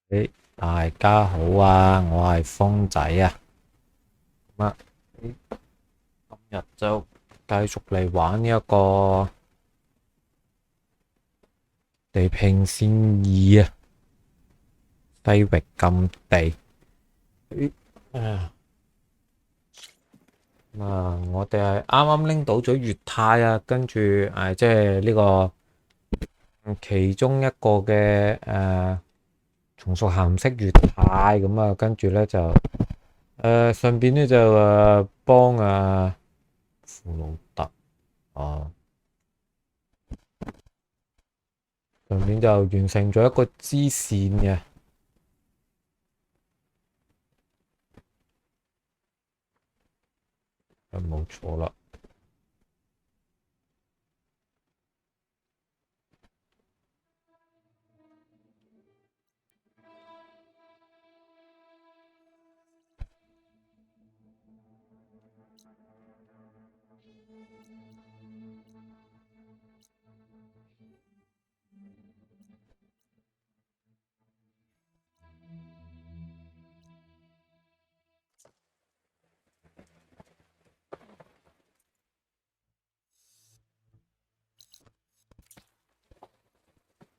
誒，大家好啊，我係風仔啊。咁啊，今日就繼續嚟玩呢一個地平線2啊，西域禁地。我哋係啱啱拎到咗月太啊，跟住即係呢個其中一個嘅松屬鹹色月太咁啊，跟住咧就順便咧就幫庫魯特啊，順便就完成咗一個支線嘅，冇錯啦。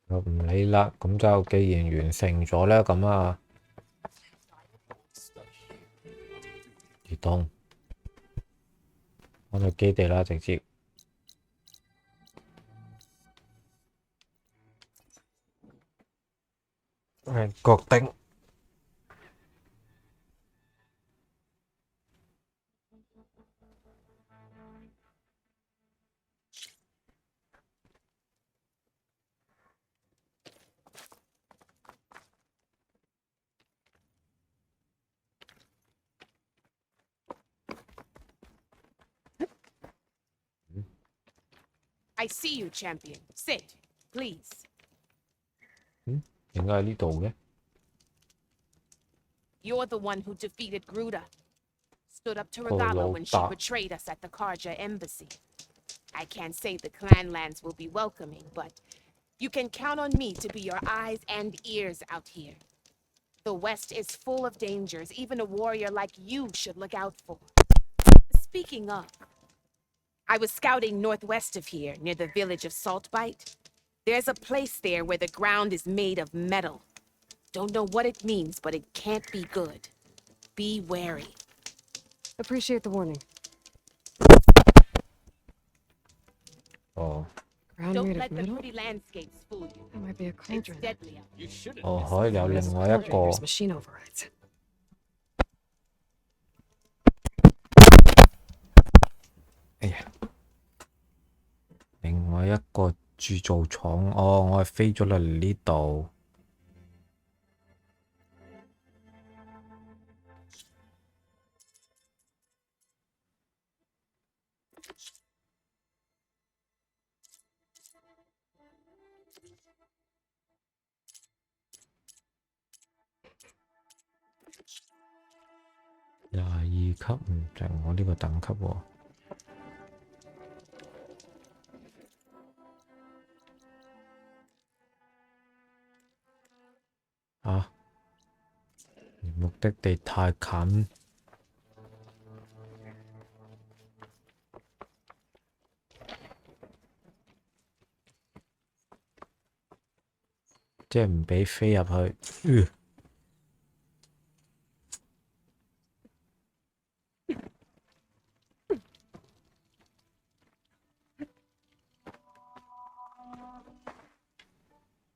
就唔理啦，咁就既然完成咗咧，咁啊移動我哋基地啦，直接確定。I see you, champion. Sit, please. 點解喺呢度嘅？ You're the one who defeated Gruda. Stood up to Regala when she betrayed us at the Karja embassy. I can't say the clan lands will be welcoming, but you can count on me to be your eyes and ears out here. The West is full of dangers even a warrior like you should look out for. Speaking of, I was scouting northwest of here, near the village of Saltbite. There's a place there where the ground is made of metal. Don't know what it means, but it can't be good. Be wary. Appreciate the warning. Oh. Ground Don't made let of the metal? pretty landscapes fool you. That might be a It's cauldron. deadly. 可以有另外一個 There's machine overrides. 哎呀，另外一個鑄造廠，我係飛咗落嚟呢度。22級唔就係我呢個等級喎。目的地太近，即係唔俾飛入去。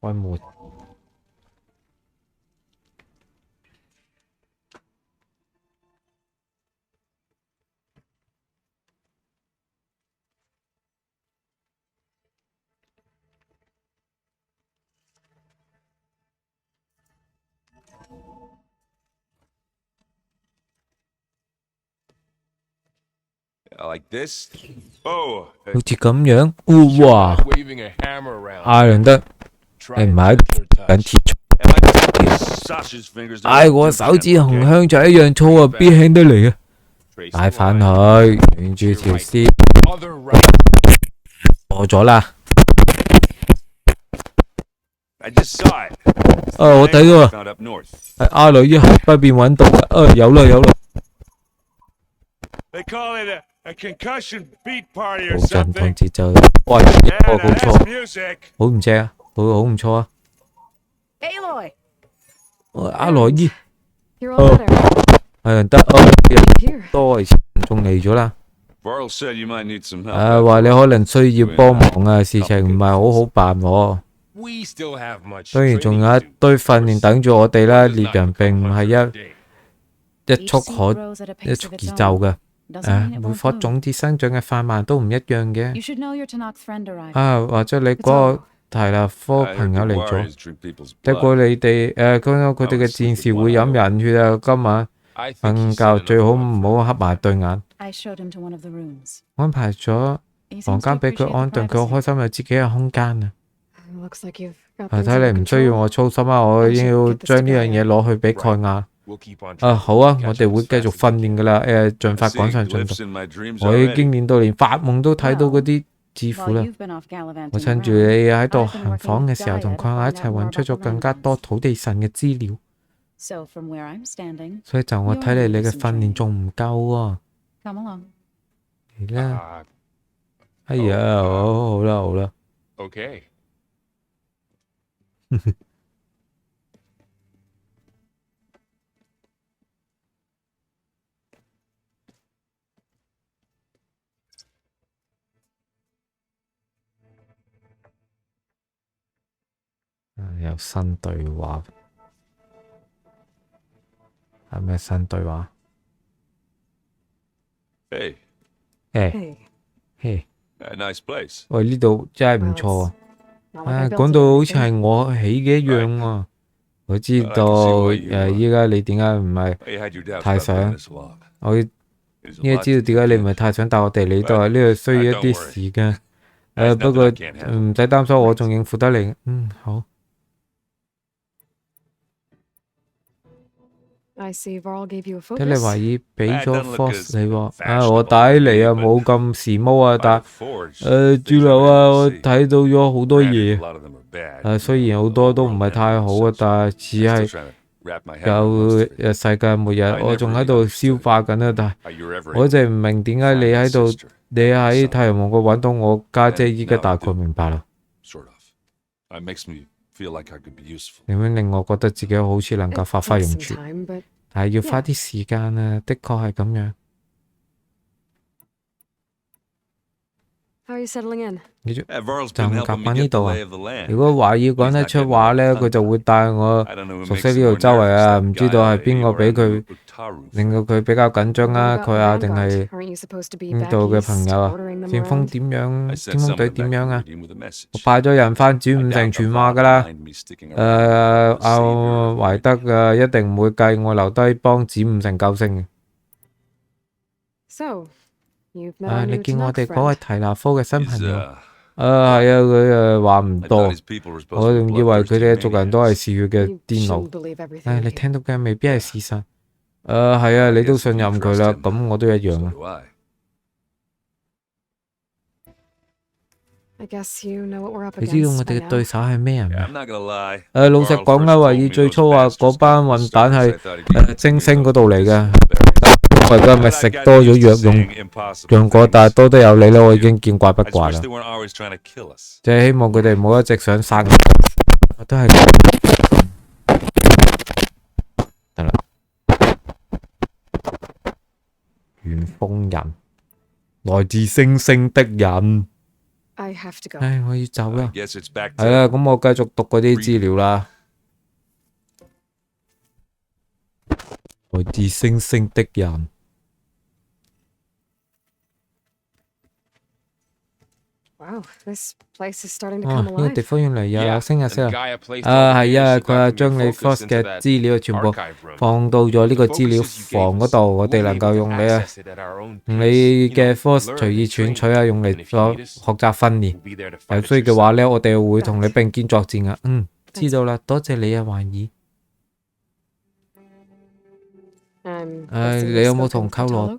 開門。Like this? Oh, 好似咁樣，哇！ waving a hammer around. 艾倫德，你唔係緊鐵錘？ Sasha's fingers. 我手指同香腸一樣粗啊，邊輕得嚟啊！帶返去，沿住條線，過咗啦。I just saw it. 我睇到啦， Found up north. 係阿女喺北邊揾到嘅。有啦有啦， They call it a concussion beat party or 好震同 something. 節奏。哇，好 Yeah, 好 that's 錯， music. 好唔正啊，好唔錯啊。 Aloy! 阿羅伊， You're all better. 係得，人 Here. 多以前仲嚟咗啦。 Varl said you might need some help. 話你可能需要幫忙啊，事情唔係好好辦喎。 We still have much 當然仲 training 有一 to do. 堆訓練等住我哋啦。 This is 獵 not 人 gonna 並唔 come 係 100 day. 一 Each 觸 seed 可 grows at a 一 pace 蹴 of 而 its 就 own. 嘅。 Doesn't mean it 每 won't 顆 bloom. 種子生長嘅快慢都唔一樣嘅。 You should know your Tanakh friend arrived. 或者你嗰個提納科 I 朋 heard 友 the 嚟咗， warriors drink people's 不過 blood. 你哋佢哋嘅戰士會飲人血啊。今晚 I think 瞓 he's seen 覺最好 enough 唔好合埋對眼。 I showed him to one of the rooms. 安排咗 He 房 seems to 間俾佢 appreciate 安 the 頓，佢好開 privacy. 心有自己嘅空間啊。 Looks like you've got 睇 things under 嚟唔需要 control. 我操心啊，我已經要將呢樣嘢攞去俾蓋亞。 We'll keep on trying 好啊， to 我 catch 哋 him 會 as 繼 fast 續 as 訓 we 練 can. 噶啦。盡快 Seeing 趕上進 glyphs 度。 in my dreams 我已經 already. 練到連發夢都睇到嗰啲字符 While 啦。 you've been off gallivanting 我趁住 around, 你喺度 I've been 行 working 房嘅 with 時候，同 Gaia 蓋 to 亞一 find 齊 out more 揾出 about 咗 the 更加 landmass. 多土地神嘅資料。 So from where I'm standing, 所以就我睇嚟，你嘅訓練仲唔夠喎。 come along. 嚟啦！ Uh, 哎呀，好啦好啦。 okay. 有新對話，係咩新對話？ Hey, 誒 Hey, 嘿， a nice place. 喂，呢度真係唔 well, 錯 it's 啊！ not like I built 講 it 到 or 好似 anything. 係我起嘅一樣喎。我知 I can 道 see why you, 依家你點解唔係？ You had your doubts 太 about 想 bringing us along. 我 There's a 應該 lot 知道 to 點解你唔 take 係太想帶我哋嚟度啊？呢度需要一啲時間。 There's 不 nothing 過 I can't handle. 唔使擔心，我仲應付得嚟。好。 I see Varl gave you a 睇你話 focus. 已俾 That 咗 doesn't look force as 你喎。 fashionable 我帶嚟啊 to me, 冇咁時髦啊， By 但 the forge, 豬 things 柳 I've 啊， been 我 able to see. 睇到咗好多 Granted, 嘢 a。lot of them are bad. 雖然好多都唔係太好啊，但係只 I'm still 係 trying to wrap my head 有 around most of it. 世界末日， I 我仲 never 喺度 really 消化緊啊。但係 How you're ever 我 able 淨係唔明點解 to 你 find my 喺度， sister. 你喺太陽王國揾到我家姐，依家大概明白啦。 Sort of. It makes me feel like I could be useful. 點樣令我覺得自己好似能 It 夠發揮 takes 用 some 處， time, but 但係要花啲時間啊，的確係咁樣。 how are you settling in? 你就 Yeah, Varl's 就 been 唔 helping 夾 me 翻呢 get the 度啊 lay！of the land. 如果華語講得出話咧，佢就會帶我 I don't know who 熟 makes 悉 it 呢度 more 周圍 nervous, 啊。 that 唔知道係 guy 邊個俾佢 Utaru 令到佢比較緊張 What 啊？ about 佢啊，定 Vanguard? 係 Aren't you supposed to be 呢 back 度嘅 east, 朋友啊？ ordering them 劍鋒 around? 點樣？ I 劍 sent 鋒 some 隊 of them 點 back 樣 to 啊？ Meridian with a message. 我派咗人翻轉 I 五 doubt 城 the 傳話 Varl 噶啦。 mind me sticking around. 阿 The savior of 懷 Meridian. 德啊，一定唔會計我留低幫指五城救星嘅。 So, you've met our 你 new 見我 Tanakh 哋嗰位 friend. 提拿科嘅新 He's, 朋友， uh, 係啊，佢話唔 I 多 thought，his people were supposed 我 to 仲 be 以為佢 bloodthirsty 哋嘅族人都係 maniacs. 嗜血嘅 You 癲佬 shouldn't。believe everything 你 you 聽 hear. 到嘅未必係事實。係啊，你都信任佢啦，咁我都一樣 So 啊。 do I. I guess you know what we're up 你知道我 against 哋 by 嘅對 now. 手係咩人 Yeah, 咩？ I'm not gonna lie. 老實 Varl 講 first 啦，華 told 爾 me 最 those 初話 bastards 嗰班 got 混蛋 the 係 stones. I thought he'd be 精星 able 嗰 to 度嚟 use 嘅， them better. 我而家咪 But I 食 got 多咗 used to 藥用 saying impossible 用過，但係 things. 多得有你啦，我已經見怪不 I just 怪 wish 啦。 they weren't always trying to kill us. 即係希望佢哋唔好一直想殺我，我都係得啦。元豐人，來自星星的人。 I have to go. 唉，我要走 I 啦。 guess it's back 係啦， to 咁我繼續讀嗰啲資料啦。來自星星的人。 Wow, this place is starting to 哦， come 呢個地 alive. 方原來有 Yeah, 星日 and 色啊！ Gaia placed all the 係 data 啊， she 佢 got 係 from 將 me 你 focused Force into 嘅 that 資料全部 archive room. 放到咗呢個 The 資料 focuses you 房 gave 嗰 us, 度，我 we'll 哋 be 能 able 夠 to 用你啊， access it at our own 用 pace. 你 You know, 嘅 Force learn 隨意 and 選 train. 取啊，用嚟 And if 作 you need us, 學習訓練。 we'll be there to 有 fight 需 at 要 your 嘅話 side. 咧，我哋會同你並肩作戰啊。知道啦，多謝你啊，幻兒。 I'm 唉， guessing 你 you've 有冇 spoken 同 with 溝羅 Patalo?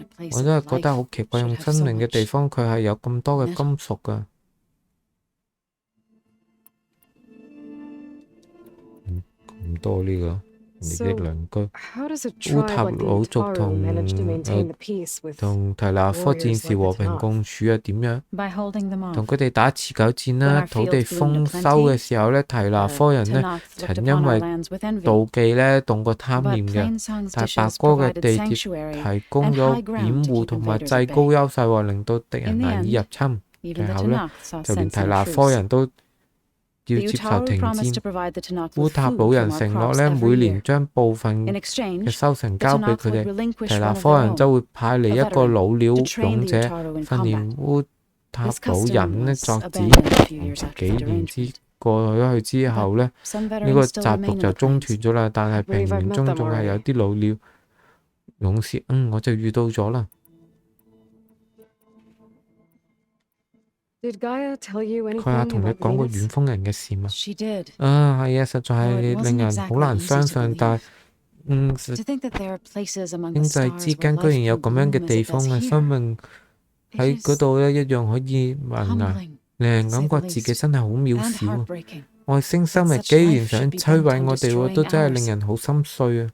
that a place 我真 of 係覺得 life 好奇怪， should 用 have 生 so 靈嘅地 much 方佢係有咁多嘅 metal 金屬㗎。咁多呢個哋啲鄰居。 How does a 烏 tribe 塔 like the 魯族 Utaru manage to 同 maintain the peace with 提拿科戰 warriors 士 like 和 the 平 Tanakh? 共處啊？點樣？ By holding them 同 off. 佢哋打持久戰 When 啦。 our 土地 fields bloomed 豐 aplenty, 收嘅時候咧，提拿 The 科人咧 Tanakh looked 曾 upon 因 our 為 lands with envy. 妒忌咧動過貪 But 念嘅。 Plainsong's 但係白 dishes 哥嘅 provided 地鐵 sanctuary 提供 and 咗 high ground 掩 to 護 keep 同埋 invaders 制 at 高 bay. 優勢喎，令到敵 In 人 the 難以 end, 入侵。 even 最 the 後咧， Tanakh saw 就連 sense 提 in 拿 a 科 truce. 人都要 The 接受 Utaru 停 promised to 戰。 provide the Tanakh 烏 with 塔 food 魯 from 人 our 承諾 crops 咧， every 每年 year. 將部分 In 嘅 exchange, 收成 the 交俾 Tanakh 佢 would 哋。 relinquish 提拿 one of 科 their 人 own, 就會派嚟 a 一個 veteran, 老鳥 to train 勇 the 者， Utaru in 訓練 combat. 烏塔 This 魯 custom 人咧 was 作戰。 abandoned a few 唔 years 知 after 幾 the 年之 derangement. 過咗去之後咧， Some 呢 veterans 個 still 習 remain 俗 in 就 the 中 plains. 斷咗啦。但係 I 平 believe I've 原 met 中 them 仲係有 already. 啲老鳥勇士。我就遇到咗啦。 Did Gaia tell you 佢阿 anything 同你 about 講過 Venus? 遠風人嘅事嘛？ She did. 係啊，實在 Though 係 it 令 wasn't 人好 exactly 難 easy 相 to 信，但係 believe. To think that there are places among the 經濟 stars 之 where 間居 life 然有 can 咁樣嘅 bloom as 地 it 方 does 嘅生 here. 命 It 喺 is 嗰度咧，一樣可以萌芽， humbling 令人 to 感 say 覺 the 自己 least, 真係好渺 and 小啊！ heartbreaking. 外星生物 Such 既然 life 想 should be 摧 bent 毀 on 我哋喎， destroying 都真係 ours. 令人好心碎啊！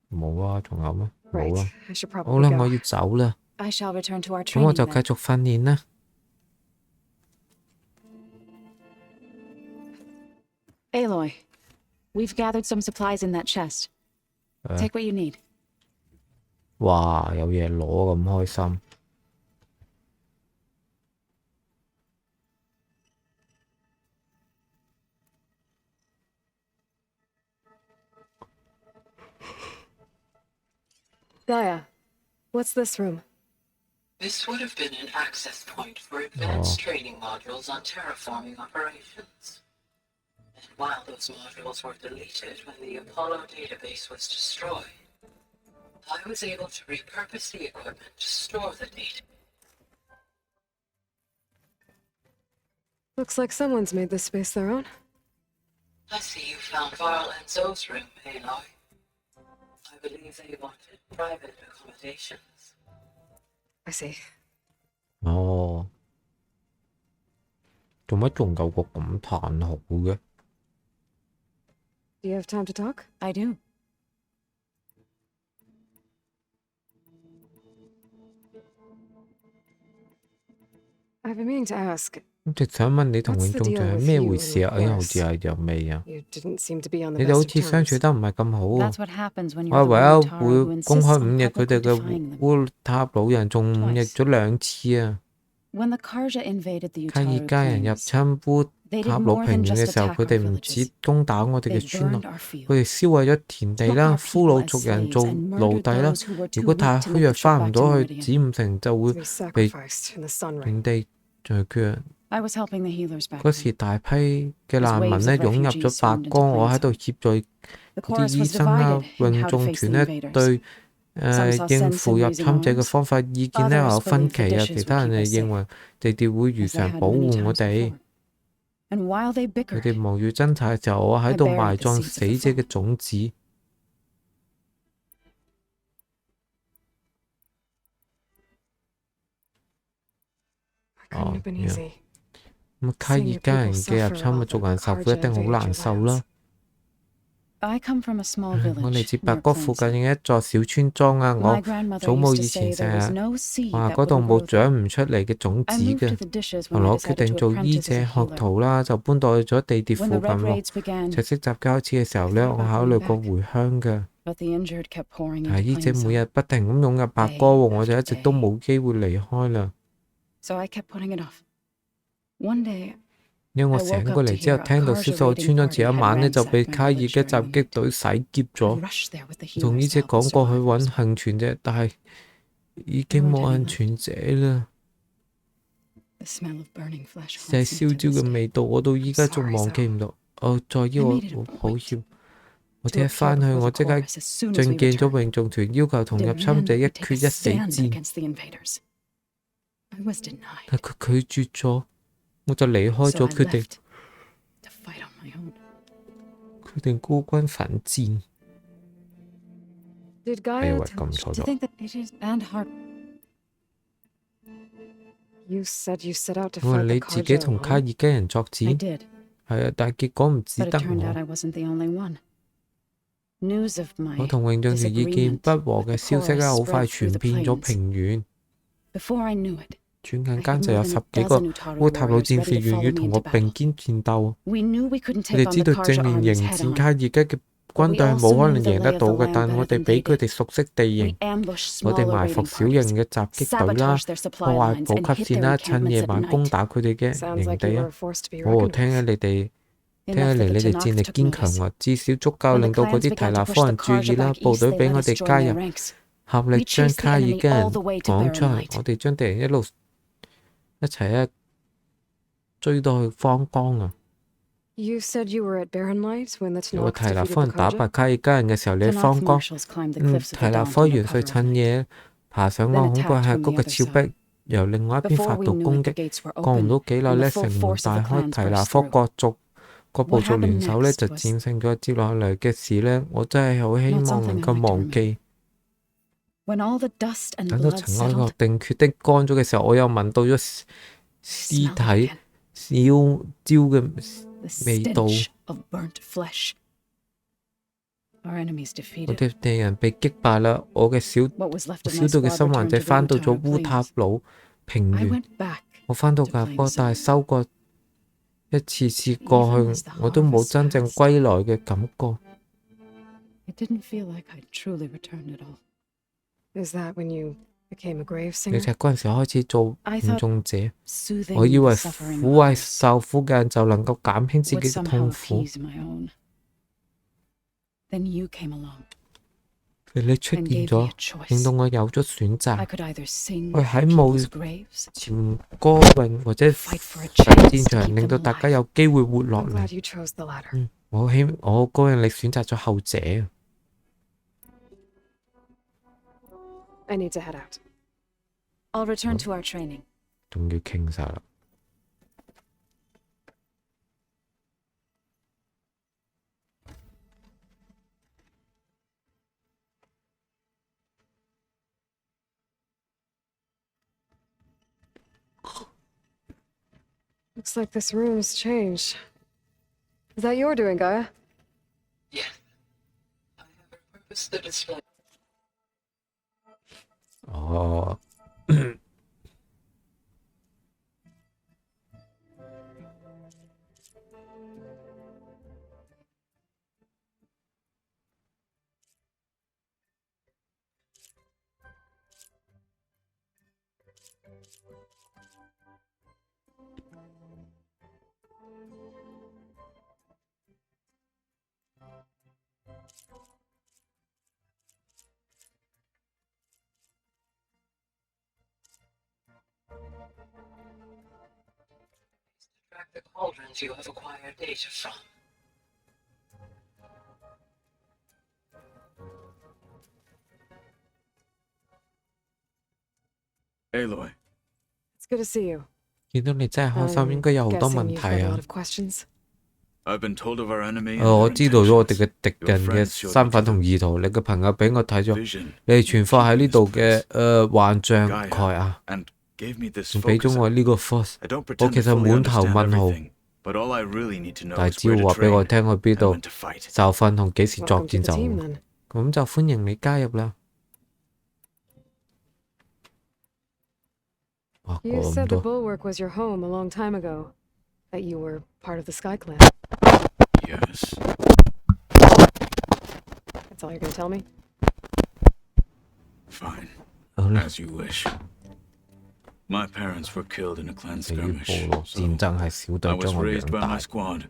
冇啊，仲有咩？冇 Right. 啦。 I should 好 probably 啦， go. 我要走啦， I shall return to our 咁我 training 就繼 then. 續訓練啦。 Aloy, we've gathered some supplies in that chest. Take what you need. 哇，有嘢攞咁開心。 Gaia, what's this room? This would have been an access point for advanced training modules on terraforming operations. And while those modules were deleted when the Apollo database was destroyed, I was able to repurpose the equipment to store the data. Looks like someone's made this space their own. I see you found Varl and Zoe's room, Aloy. I believe they wanted private accommodations. I see. 哦，做乜仲有個感嘆號嘅？ Do you have time to talk? I do. I've been meaning to ask. 咁就想問你同 What's 永 the 仲 deal 仲係 with 咩 you 回 and 事啊？哎呀，好 Horace? 似係有味啊！ You didn't seem to be on the 你哋 best 好 of 似相處 terms. 得唔係咁好喎。 That's what happens when 我 you're 係 the 唯 one 一 Utaru 會 who 公 insists 開 on 忤逆佢 publicly 哋嘅 defying them. 烏塔老人，仲忤逆咗2次啊！ When the Karja invaded the 卡爾 Utaru 家人入 plains, 侵烏 they 塔 did 魯 more 平 than 原嘅 just 時候， attack 佢 our 哋唔止 villages. 攻打我哋 They 嘅村落， burned our 佢 fields, 哋燒毀咗田地 took 啦， our 俘 people 虜 as 族人 slaves, 做 and 奴 murdered 隸啦。 those who were 如 too 果 weak 太 to 虛 make 弱， the trip 翻唔 back to 到去 Meridian. 子午城，就會 To be 被 sacrificed in the sun 原 rain. 地裁決。 I was helping the healers back 嗰時 then. 大批嘅難民咧湧入咗白江，我喺度協助 The 啲 chorus 醫 was 生啦、 divided in 運 how to 眾 face 團 the 咧 invaders. 對 Some saw 應 sense 付 in 入 raising 侵者嘅 arms. 方法意見咧 Others 有分 believed the 歧啊， dishes 其 would 他人 keep 就 us 認 safe, 為地鐵會如 as they 常 had 保 many 護我 times 哋。 before. And while they 佢 bickered, 哋無語掙扎嘅時候，我喺度 I buried 埋 the 葬 seeds of 死 the 者嘅 fall. 種子。 Couldn't have been yeah. easy. 咁卡爾家人嘅入侵嘅族人受苦一定好難受啦。 I come from a small 我嚟 village 自白 near 角附近 Plainsong. 嘅一座小村莊啊， My 我 grandmother 祖母 used 以 to say 前成 there was 日 no seed 話 that 嗰度 wouldn't 冇 grow 長 there. 唔出嚟嘅種子 I moved 嘅。 to the dishes 後 when 來 I 我決 decided 定 to 做醫 apprentice 者 as a 學 healer. 徒啦，就搬到去咗地鐵 When 附 the 近 red 喎。 raids began, 赤色襲擊開始嘅時候咧， I thought 我 about 考 going 慮過 back. 回鄉嘅， but the injured kept pouring 但係 into 醫者每 Plainsong. 日不停咁湧入白哥喎，我就一直都冇機會離開啦。 So I kept putting it off. One day, 因為我醒過嚟之後，聽到消息，我村莊前一晚咧就被卡爾嘅襲擊隊洗劫 I 咗。 rushed there with the 同醫 healers 者 to help 講 the 過去 survivors. 揾幸存者，但係已經冇幸存者啦。 The smell of burning flesh 就係 haunts 燒 me 焦 to this 嘅 day. 味道，我到依家仲忘記唔到。哦，再要我抱歉。我聽日翻去，我即刻 Chorus as soon as 進 we 見咗 returned. 永眾團，要求同入侵 Demand 者 that 一 we take 決 a 一死 stand 戰， against the invaders. I was denied. 但佢拒絕咗，我就離開 So 咗 I 佢哋， left to fight on my own. 決定孤軍奮戰。 Did 哎呀 Gaia 喂， tell 撳錯 To 咗。 think that it is and heart. You said you set out to 我話 fight the 你自己 Karja 同卡爾 alone. 基人作 I 戰， did, 係啊，但係結果唔只 but it 得 turned out 我。 I wasn't the only one. News of 我 my 同永眾團意見 disagreement 不和 with 嘅 the 消息 chorus 咧，好快 spread through 傳 the 遍咗 plains. 平原。 Before I knew it, 轉眼 I 間 had 就有 more than 10 a 幾個 dozen Utaru 烏塔魯 warriors 戰 ready 士 to 願 follow 意 me 同我 into 並 battle. 肩戰鬥。 We knew we 佢 couldn't take 哋 on 知 the 道 Karja 正面 armies 迎 head 戰 on. 卡爾基嘅軍 We 隊係 also 冇可 knew 能 the 贏得 lay of 到 the 嘅， land 但 better 我哋 than 比 they 佢 did. 哋熟悉地 We 形。 ambushed 我哋 smaller 埋伏 raiding 小型 parties, 嘅襲擊隊啦， sabotaged their 破 supply 壞 lines, 補 and 給 hit 線 their 啦，趁 encampments 夜 at 晚攻 night. 打佢哋嘅 Sounds 營 like you 地 were 啊！ a force to be 哦， reckoned 聽起 with. 你哋聽起 Enough 嚟 that 你 the 哋 Tanakh 戰力 took 堅強 notice. 啊！至少足夠 When the 令到嗰 clans 啲提 began 納 to 科 push 人 the 注意 Karja 啦， back 部 east, 隊 they 俾 let 我 us 哋 join 加 their 入， ranks. 合力 We 將 chased 卡 the 爾 enemy 基 all 人 the way to 趕出 Barren 嚟， Light. 我哋將敵人一路追到去荒江啊！ You said you were at Barren Light when the 有個 Tanakh 提納 defeated 科 the 人打敗 Karja? 卡爾基人嘅時候，你喺 Tanakh 荒江。 marshals climbed the cliffs 提 of the 納 Daunt 科 under 元帥 cover of 趁 night. 夜爬上 Then 岸，恐怖 attacked 係 from 嗰 the 個 other 峭壁 side. 由另外一邊 Before 發 we 動 knew 攻 it, the 擊。 gates were 過唔 open, 到幾耐 and 咧， the 城 full 門 force 大 of the 開， clans 提納 burst 科 through. 各部 What 族 happened 聯手咧 next 就 was 戰勝咗接落嚟嘅事咧，我真係好希 not 望 something 能 I 夠 like to 忘記。 When all the dust and 等到 blood 塵埃落 settled, 定，決定乾咗嘅時候，我又聞到咗 I 屍 smelled it 體 again. 燒焦嘅 The 味道。 stench of burnt flesh. Our enemies 我 defeated. 哋敵人被擊敗啦，我嘅小 What was left of 小 my 隊嘅 squad 生還 returned 者 to the 翻到咗 Utaru 烏塔 plains. 魯平 I 原。 went back 我翻到 to 架 claim 波， the 但係 city. 收過一次次過 Even 去 as，the 我都冇 harvest 真正 passed. 歸來嘅感覺。 It didn't feel like I'd truly returned at all. Is that when you became a grave 你 singer? 就嗰陣時開始做 I 誤 thought 眾者， soothing 我以 the 為 suffering 撫 of 慰 others 受苦嘅人就能夠減輕自 would 己嘅痛 somehow 苦。 appease my own. Then you came along 你出 and 現 gave me 咗， a 令到 choice. 我有咗選 I 擇， could either sing 我 at 喺舞 people's graves, 潛歌詠或者 fight for a 上 chance 戰 to 場， keep 令到 them 大家 alive. 有機會活落 I'm 嚟。 glad you chose the latter. 我好高興你選擇咗後者。 I need to head out. I'll return to our training. 仲要傾晒啦。Looks like this room's changed. Is that your doing, Gaia? Yes. I have repurposed the display. 哦，Track the cauldrons you have acquired data from. Aloy, It's good to see you. 見到你真係開心， I'm 應該有好多 guessing 問 you've 題 got a 啊 lot。of questions. I've been told of our enemy and 我 their 知道咗我哋 intentions. 嘅敵人嘅身份同意圖。你嘅朋友俾我睇咗， Vision 你哋存放喺呢度嘅幻象 Gaia 蓋啊， and gave me this 仲俾咗 focus. 我呢個 force。 I don't 我 pretend 其 to 實 fully 滿頭 understand 問號， everything, but all I really need to know 但係 is 只 where 要 to 話俾我 train 聽去邊 and 度 when to fight. 受訓同幾時作 Welcome to 戰 the 就好。 team, then. 咁就歡迎你加入啦。哇， You 咁 said the 多 Bulwark was your home a long time ago. That you were part of the Sky Clan. Yes. That's all you're gonna tell me? Fine. 好啦， As you wish. My parents were killed in a clan 至於部 skirmish, 落 so 戰爭係小 I 隊 was 將我 raised 養 by my 大。 squad.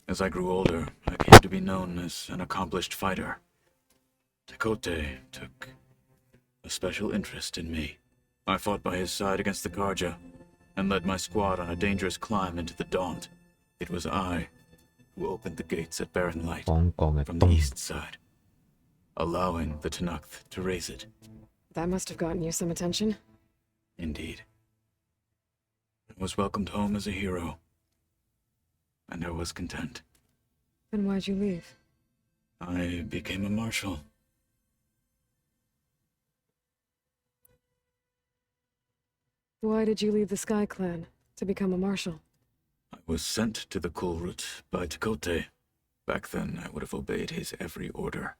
As I grew older, I came to be known as an accomplished fighter. Tekote took a special interest in me. I fought by his side against the Karja, and led my squad on a dangerous climb into the Daunt. It was I who opened the gates at Barren Light 荒江嘅 from the 東 east side, allowing the Tanakh to raise it. That must have gotten you some attention. Indeed. I was welcomed home as a hero, and I was content. Then why'd you leave? I became a marshal. Why did you leave the Sky Clan to become a marshal? I was sent to the Kulrut by Tekote. Back then, I would have obeyed his every order.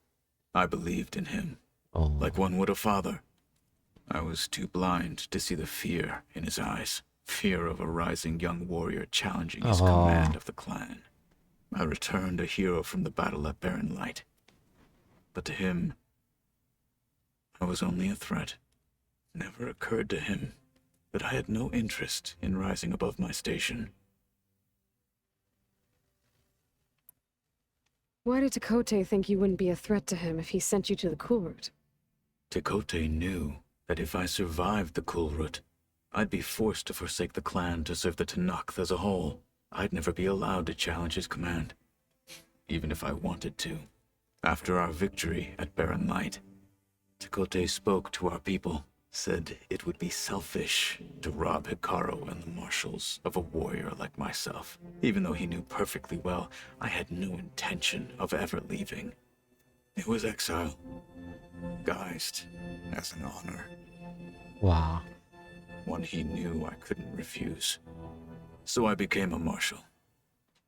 I believed in him, 哦， like one would a father. I was too blind to see the fear in his eyes. Fear of a rising young warrior challenging his command of the clan. I returned a hero from the battle at Barren Light. But to him, I was only a threat. Never occurred to him that I had no interest in rising above my station. Why did Tekote think you wouldn't be a threat to him if he sent you to the Kulrut? Tekote knew that if I survived the Kulrut, I'd be forced to forsake the clan to serve the Tanakh as a whole. I'd never be allowed to challenge his command, even if I wanted to. After our victory at Barren Light, Tekote spoke to our people, said it would be selfish to rob Hikaru and the marshals of a warrior like myself, even though he knew perfectly well I had no intention of ever leaving. It was exile, guised as an honor. 哇， One he knew I couldn't refuse. So I became a marshal,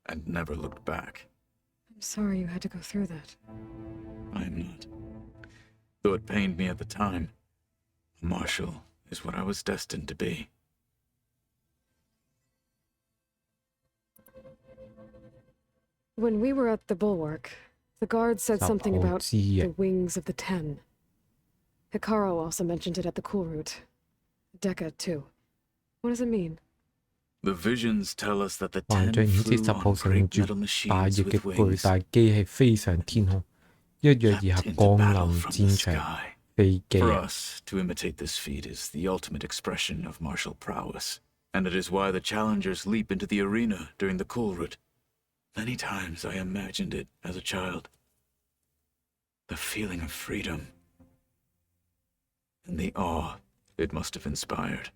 and never looked back. I'm sorry you had to go through that. I am not. Though it pained me at the time, a marshal is what I was destined to be. When we were at the bulwark, the guard said something about 十號之 the wings of the Ten. Hikaru also mentioned it at the Kulrut. Dekka, too. What does it mean? The visions tell us that the 幻 Ten 象顯示 flew 10號 on 乘 great 住 metal 大 machines 翼嘅 with 巨 wings, 大機器飛上天空，一躍而 leapt 下 into 降 battle 臨 from 戰 the 場 sky. 飛機 For 啊！ us, to imitate this feat is the ultimate expression of martial prowess, and it is why the challengers leap into the arena during the Kulrut. Many times I imagined it as a child. The feeling of freedom, and the awe it must have inspired.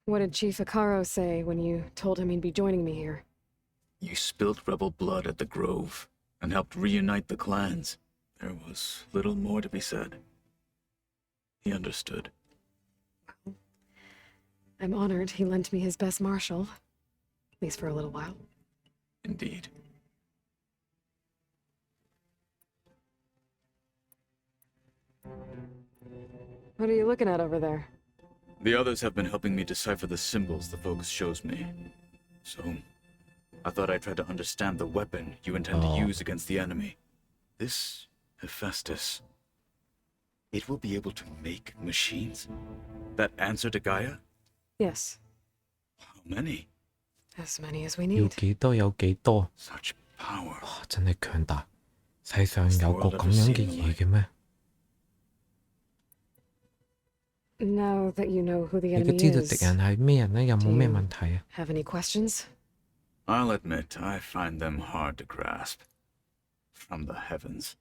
What did Chief Hikaru say when you told him he'd be joining me here? You spilled rebel blood at the Grove and helped reunite the clans. There was little more to be said. He understood. I'm honored he lent me his best marshal. At least for a little while. Indeed. What are you looking at over there? The others have been helping me decipher the symbols the focus shows me. So, I thought I'd try to understand the weapon you intend to use against the enemy. This Hephaestus. It will be able to make machines that answer to Gaia? Yes, How many? as many as we 要 need. 幾多有幾多， Such power. 哇！真係強大，世上有個咁樣嘅嘢嘅咩？ Now that you know who the 你都 enemy 知道 is, 敵人係咩人咧？有冇咩問題啊？ have any questions? I'll admit I find them hard to grasp. From the heavens.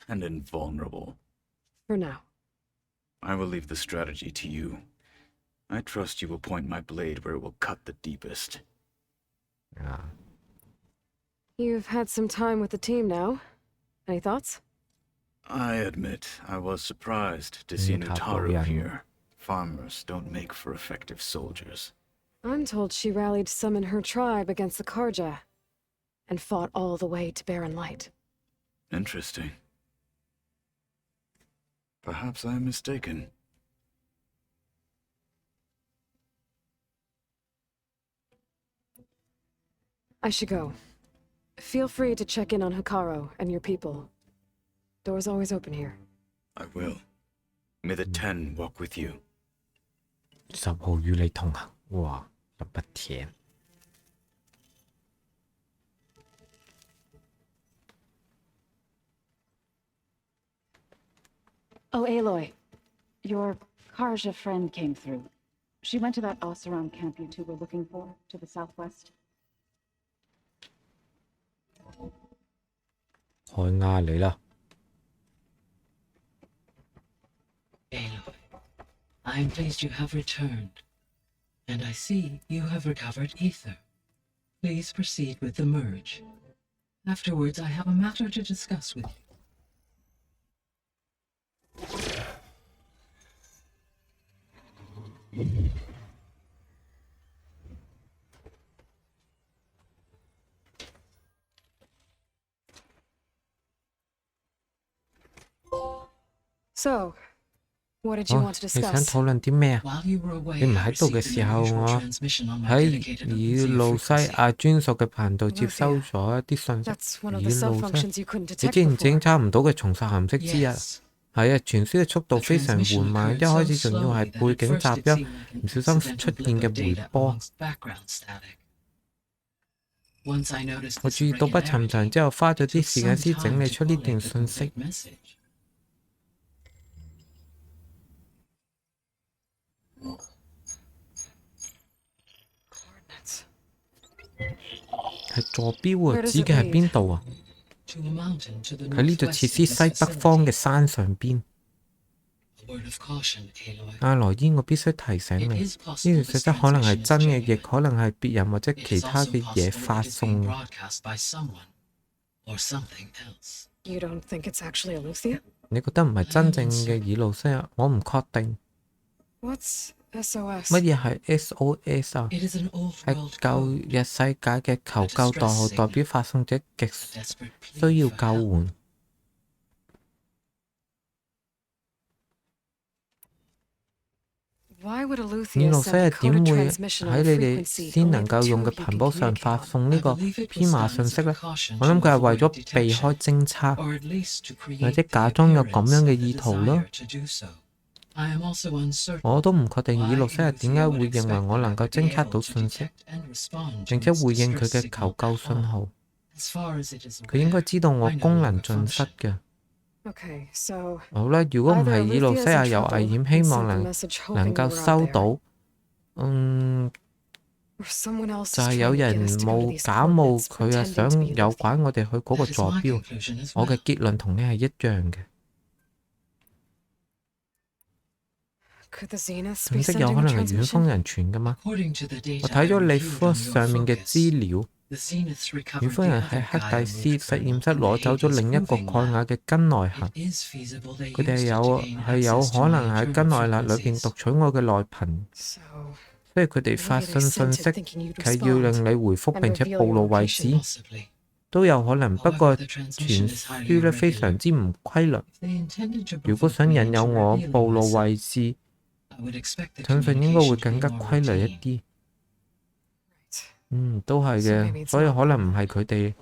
And invulnerable. For now. I will leave the strategy to you. I trust you will point my blade where it will cut the deepest. 啊， You've had some time with the team now. Any thoughts? I admit I was surprised to see Nutaru here. Farmers don't make for effective soldiers. I'm told she rallied some in her tribe against the Karja, and fought all the way to Barren Light. Interesting. Perhaps I am mistaken. I should go. Feel free to check in on Hikaru and your people. Door's always open here. I will. May the Ten walk with you. 10號與你同行，哇！入不甜。 Oh, Aloy. Your Karja friend came through. She went to that Oseram camp you two were looking for, to the southwest. 海亞嚟啦！ Aloy, I'm pleased you have returned. And I see you have recovered ether. Please proceed with the merge. Afterwards, I have a matter to discuss with you. So, what did you 哦， want to 你想 discuss? 討論啲咩啊？ While you were 你 away, 唔 I 喺度嘅 received 時候， unusual 我 transmission on my 喺 dedicated 以 Alethea 路西 frequency. 亞專屬嘅頻道接收 Alethea. 咗一啲信息。 That's one of 以 the 路西， subfunctions you couldn't 你 detect 之前 before. 偵測唔到嘅重塑函式之一。 Yes. 係啊，傳輸嘅速度 The 非常 transmission 緩慢，一 occurred 開 so 始仲要係 slowly that 背 at 景 first 雜 it 音， seemed like an 唔小心 incidental 出 blip 現 of 嘅回 data 波。 amongst background static. Once I noticed 我 this 注意到不尋常 irregularity, 之後，花咗 it 啲 took 時間 some 先整 time 理 to 出呢 collate 段 the 信息。 complete message. Coordinates. 係坐標 Where 啊， does 指 it 嘅係 lead? 邊度啊？ To a mountain to the 喺呢度 northwest 設 of 施 this 西北方嘅 facility. 山上邊。 A word of caution, Aloy. 阿羅伊，我必須提醒 It 你， is 呢 possible 條 this 信息可能係 transmission is 真嘅，亦 genuine. 可能係別人或者 It 其 is 他 also 嘅嘢 possible 發 it is 送 being 嘅。 broadcast by someone or something else. You don't think it's actually Alethea? 你覺得唔係真正嘅以路西亞？我唔確定。 What's SOS? 乜嘢係 SOS 啊？ It is an old 係 world 舊 code, 日世界嘅求救代號，代表發送者極 a desperate 需 plea 要 for 救 help. 援。 Why would 以 Alethea 路西 send 亞 decoded 點會 transmission on 喺 a 你哋 frequency 先 only 能 the 夠 two 用嘅 of you 頻 can 譜上 communicate 發 on? 送呢 I 個 believe it 編 was 碼 done 信 as 息 a 呢？ precaution 我諗 to 佢係為 avoid 咗避開 detection, 偵測， or at least to 或 create 者 the 假裝有咁 appearance 樣嘅 of the 意圖咯。 desire to do so. I am also uncertain 我都唔確定以 why 路西亞點解 Alethea 會 would 認為 expect 我 that I 能夠 would be 偵測 able 到 to 信息， detect and respond to 並且 its 回應佢 distress 嘅求 signal 救 at 信 all. 號。 As far as it is 佢應該 aware, 知道我 I no 功能 longer 盡失 function. 嘅。 Okay, so 好啦，如果唔 either 係以路西 Alethea's 亞 in 有危 trouble 險， and 希 sent 望 the 能 message 能 hoping 夠 you were out 收 there, 到， or someone else 就 is 係 trying 有 to get 人 us to go to 冒 these 假冒 coordinates 佢啊， pretending 想 to be 誘 Alethea. 拐我哋去嗰個 That is 坐 my 標。 conclusion as 我嘅 well. 結論同你係一樣嘅。 Could the Zeniths 信 be 息有 sending 可 the 能係遠方 transmission? 人傳噶嘛？ According to the 我 data 睇 I 咗你 reviewed 科 on your 上面嘅 focus, 資料， the Zeniths 遠 recovered 方 the 人 other 喺克蒂 Gaia 斯 moved 實 kernel 驗室 from 攞走咗 Hades 另一個 proving 蓋 lab. 亞嘅根內 It 核。 is feasible they 佢哋 used it 有 to gain 係有 access to 可 my 能喺 internal 根內核裏邊 frequencies. 讀取我嘅內頻， So 所以佢哋發 maybe 信 they 信 sent 息 it thinking you'd 係要 respond 令你回覆 and 並且 reveal 暴 your 露位 location. 置， Possibly. 都有可能。不過 However, the 傳 transmission is highly 輸咧非 irregular. 常之唔規律。 If they intended to 如果 provoke 想 me 引誘 into 我 revealing 暴露 myself, 位置， I would expect the 相信應該會 communication to 更 be 加 more 規律一 routine. 啲。 Right. 都係 So maybe 嘅， it's 所以 not 可能唔係佢哋。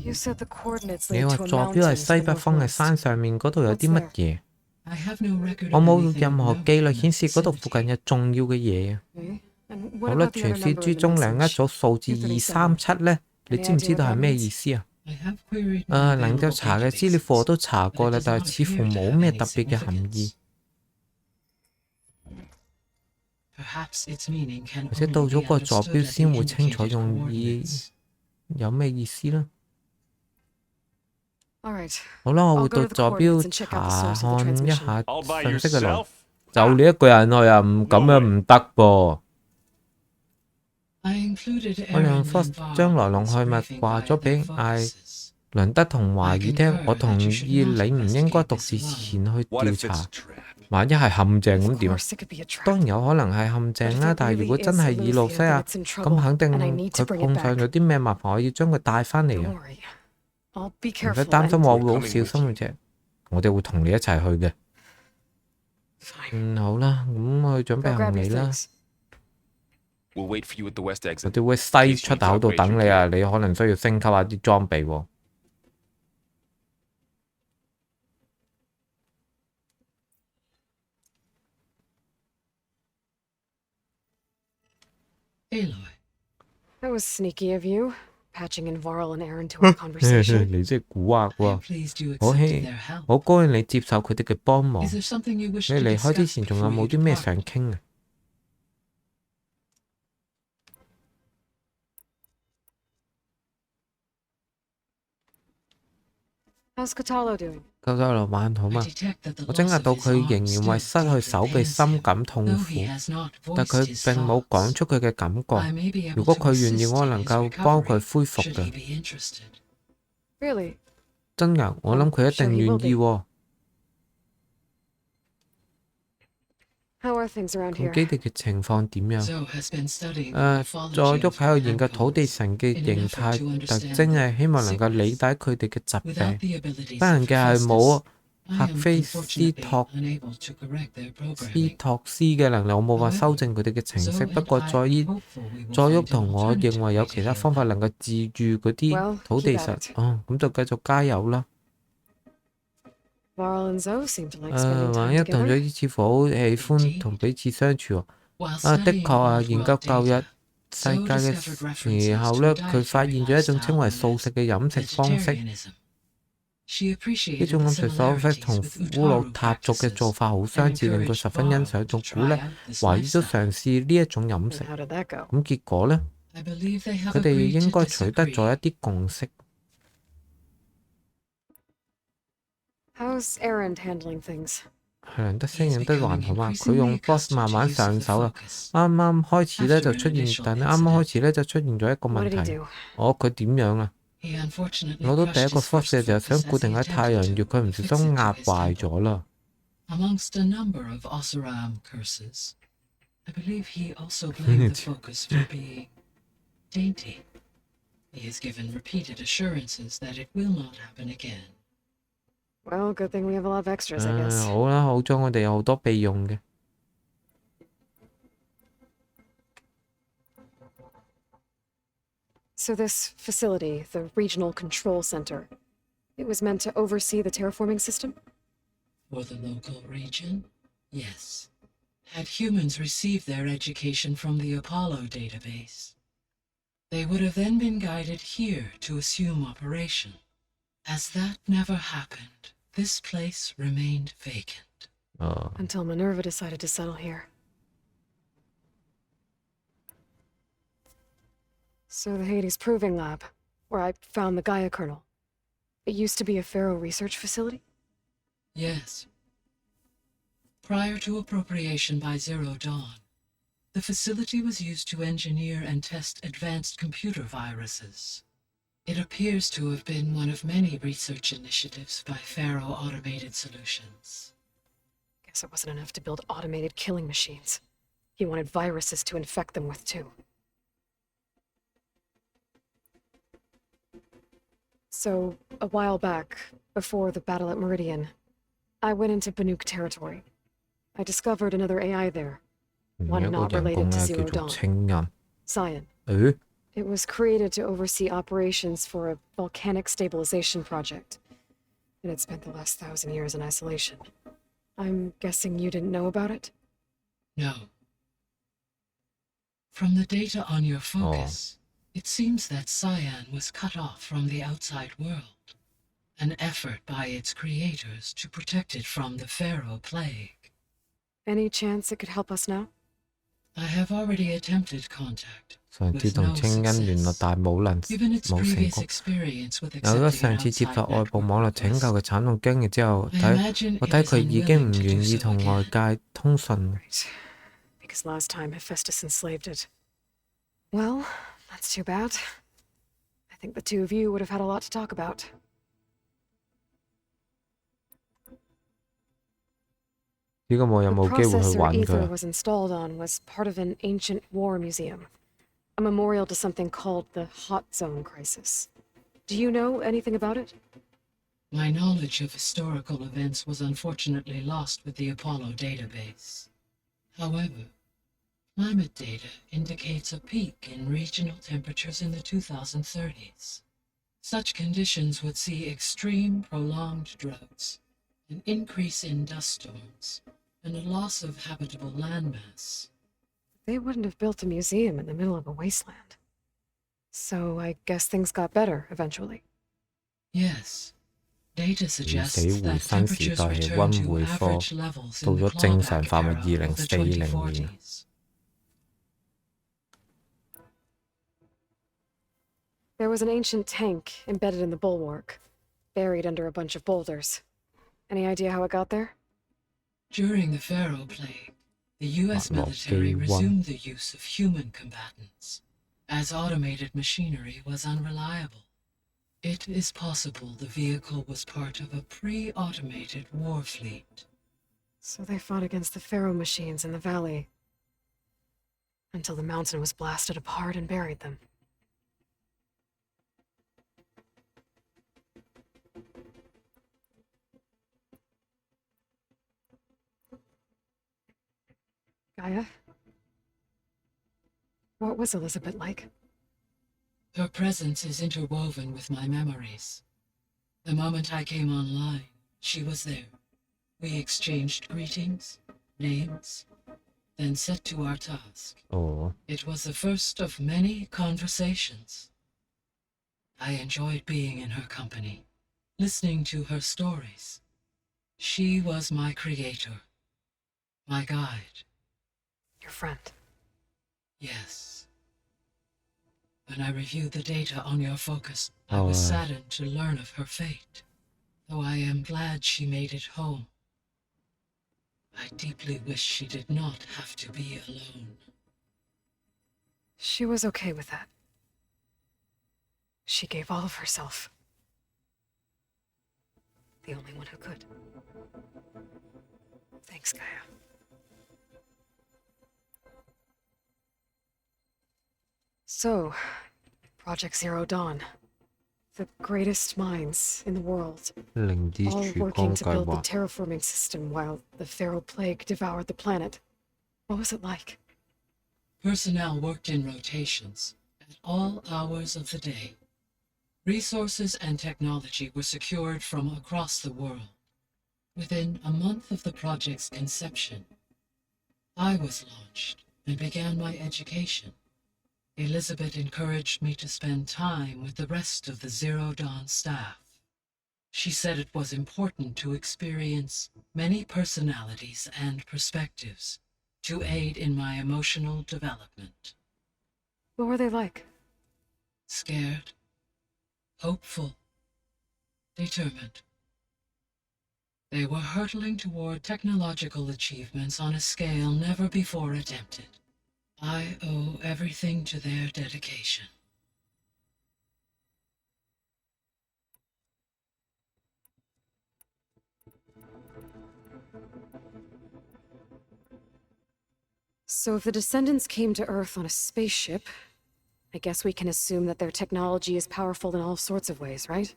You said the coordinates 你 lead 話 to a 坐 mountain 標係 to 西 the 北方嘅 northwest. 山上面，嗰度有啲 What's 乜 there? 嘢？ I have no record 我 of 冇 anything 任何 of 記 note 錄 in 顯 that 示嗰度附 vicinity. 近有重要嘅嘢啊。 Okay. And 好 what 啦， about the 傳 other 輸 number 之 in the 中另一 message? 組數字 237 237呢，你 Any 知唔知 idea 道 what 係 that 咩 means? 意思啊？ I have queried my 能夠 available 查嘅資料 databases, 庫我都查 but 過 it 啦， does 但 not 係似乎 appear to 冇 have 咩 any 特別嘅含義， significance. Perhaps its meaning can 或者 only 到咗 be 個坐 understood 標 at 先 the 會清楚 indicated 用意 coordinates. 有咩意思啦。 All right. 好啦，我 I'll 會 go 到 to the 坐 coordinates 標 and check out the 查 source of the 看一 transmission. 下 All by 信息嘅來， yourself? 就你一個人去啊，唔咁樣唔得噃。 I included 我 Aaron 用 Fox and Bob 將來 in 龍 this 去脈 briefing 話 via 咗 their 俾 focuses. 倫德同華爾聽，我同意你唔應該獨自前去 What 調 if it's 查 a。trap? 萬一係陷阱 Of 咁點啊？ course, it could be a trap. 當然有可能係陷 But 阱 if 啦， it 但係如 really 果 is 真係以路西 Alethea, 亞 then it's in 咁 trouble, 肯定 and I need to 佢 bring it 碰上 back. 咗啲咩麻煩，我要將佢帶翻嚟 Don't 啊！ worry. I'll be 唔使 careful. 擔心， and- 我會好小心嘅啫。我哋會同你一齊去嘅。 Fine. 好啦，咁去準 Go 備 grab 行 your 李啦。 things. We'll wait for you at the west 我 exit. 哋會西出口度等你啊！你可能需要升級下啲裝備喎。 Aloy, That was sneaky of you, patching in Varl and Aaron to our conversation. 你真係蠱惑 I am 喎！ pleased you 好 accepted 希 their help. 好高興你接受佢哋嘅幫忙。 Is there something you wish 你 to 離開之 discuss 前仲有 before 冇 you 啲咩 depart? 想傾啊？ How's Katalo doing? 救救流玩好 I 嘛？ detect that the 我偵 loss 察 of 到 his 佢 arm 仍然為 still 失去手 deeply 臂 pains 深 him, 感痛 though 苦， he has not 但 voiced 佢 his 並冇 thoughts. 講出佢嘅感 I 覺。 may be 如 able 果 to 佢願意， assist 我 in 能 his 夠幫佢 recovery, 恢復 should 嘅。 he be interested. Really? 真㗎，我諗佢一定願意喎。 How are things around 咁 here? 基地嘅情況點樣？ Zoe has been studying 再 morphology 喐 of 喺度 her 研究土地 animals 神嘅 in 形 an effort 態 to 特 understand 徵係 their 希望能夠理 sickness. 解佢哋嘅疾 Without 病。 the abilities 不能 of 嘅係冇 Hephaestus, I 赫 am 菲斯 unfortunately 托 unable to correct their 斯 programming. 托斯嘅能力，我冇法修正佢哋嘅程式。 Zoe 不 and 過 I 再 are 喐 hopeful we will 再喐 find an 同我認 alternative 為有 way to 其他 heal 方法 them. 能夠治愈嗰啲 Well, 土地 keep 神 at。it. 咁就繼續加油啦。 Varl and Zoe seem to like spending 萬 time 一同咗 together. 啲似乎好喜歡同彼此相處喎。 While 的 studying 確啊，研究 old-world 舊日 data, 世 Zoe 界 discovered 嘅 references 時候 to 咧， a 佢發 dietary 現咗一種稱為 lifestyle 素 known 食 as 嘅飲食方式。 vegetarianism. She 呢 appreciated 種 the 飲食方式 similarities 同 with 烏魯 Utaru 塔族嘅 practices 做法好 and 相似，令佢 encouraged 十分欣 Varl 賞， to 仲鼓 try 勵 out this 華裔都 lifestyle. 嘗試呢一種飲 And 食。 how did that go? 咁結果呢， I believe they have 佢哋 agreed 應 to 該取得咗 disagree. 一啲共識。 How's Erend handling things? 係人得 He 適 is 應得還 becoming 好嘛？佢 increasingly 用 boss accustomed 慢 to 慢 use 上 of the 手啦。 focus. 啱啱開始咧 After 就 an 出現， initial 但係啱啱 incident, 開始咧就出現咗一個 What 問 did he 題。 do? 佢點樣啊？ He unfortunately 攞到第一 crushed 個 his force first 嘅時候， focus 想 as 固 he 定喺太陽 attempted 穴， to 佢唔小 affix 心 it 壓 to his 壞 temple. 咗啦。 Amongst a number of Oseram curses, I believe he also blamed the focus for being dainty. He has given repeated assurances that it will not happen again. Well, good thing we have a lot of extras, I guess. 好啦，好彩我哋有好多備用嘅。 So this facility, the Regional Control Center, it was meant to oversee the terraforming system? For the local region, yes. Had humans received their education from the Apollo database, they would have then been guided here to assume operation. As that never happened, this place remained vacant. Until Minerva decided to settle here. So the Hades Proving Lab, where I found the Gaia kernel, it used to be a Pharaoh research facility? Yes. Prior to appropriation by Zero Dawn, the facility was used to engineer and test advanced computer viruses. It appears to have been one of many research initiatives by Pharaoh Automated Solutions. Guess it wasn't enough to build automated killing machines. He wanted viruses to infect them with too. So, a while back, before the battle at Meridian, I went into Banuk territory. I discovered another AI there, 一 one 個 not 人 related 工 to 咧 Zero 叫做 Dawn. 清人。 Cyan. 誒， It was created to oversee operations for a volcanic stabilization project. And it spent the last 1,000 years in isolation. I'm guessing you didn't know about it? No. From the data on your focus, it seems that Cyan was cut off from the outside world, an effort by its creators to protect it from the Pharaoh plague. Any chance it could help us now? I have already attempted contact, 上次 with 同 no 清恩聯絡， success. 但係冇 Given its 成 previous 功。 experience with 有咗 accepting 上 an 次接 outside 受外部 network 網絡拯救 request, 嘅慘痛經歷之後， I imagine 我 it 睇 is 佢已經 unwilling 唔 to do 願意 so 同外 again. 界通訊。 Right. Because last time Hephaestus enslaved it. Well, that's too bad. I think the two of you would have had a lot to talk about. 呢個我有 The 冇機會去 processor 揾佢 Ether 啊？ was installed on was part of an ancient war museum, a memorial to something called the Hot Zone Crisis. Do you know anything about it? My knowledge of historical events was unfortunately lost with the Apollo database. However, climate data indicates a peak in regional temperatures in the 2030s. Such conditions would see extreme, prolonged droughts, an increase in dust storms, and a loss of habitable landmass. They wouldn't have built a museum in the middle of a wasteland. So I guess things got better eventually. Yes. Data 死 suggests 回 that 新時 temperatures 代氣 return 温 to 回復 average levels 到 in the 咗正常 clawback 範圍 era of the 2040年。 2040s. There was an ancient tank embedded in the bulwark, buried under a bunch of boulders. Any idea how it got there? During the Pharaoh plague, the US Not military day one. resumed the use of human combatants, as automated machinery was unreliable. It is possible the vehicle was part of a pre-automated war fleet. So they fought against the Pharaoh machines in the valley. Until the mountain was blasted apart and buried them. Gaia? What was Elizabeth like? Her presence is interwoven with my memories. The moment I came online, she was there. We exchanged greetings, names, then set to our task. Oh, It was the first of many conversations. I enjoyed being in her company, listening to her stories. She was my creator, my guide. Your friend. Yes. When I reviewed the data on your focus, I was Oh. saddened to learn of her fate. Though I am glad she made it home. I deeply wish she did not have to be alone. She was okay with that. She gave all of herself. The only one who could. Thanks, Gaia. So, Project Zero Dawn. The greatest minds in the world. 零之 All 曙 working 光 to 計 build the 劃 terraforming system while the Pharaoh plague devoured the planet. What was it like? Personnel worked in rotations at all hours of the day. Resources and technology were secured from across the world. Within a month of the project's conception, I was launched and began my education. Elizabeth encouraged me to spend time with the rest of the Zero Dawn staff. She said it was important to experience many personalities and perspectives to aid in my emotional development. What were they like? Scared, hopeful, determined. They were hurtling toward technological achievements on a scale never before attempted. I owe everything to their dedication. So if the descendants came to Earth on a spaceship, I guess we can assume that their technology is powerful in all sorts of ways, right?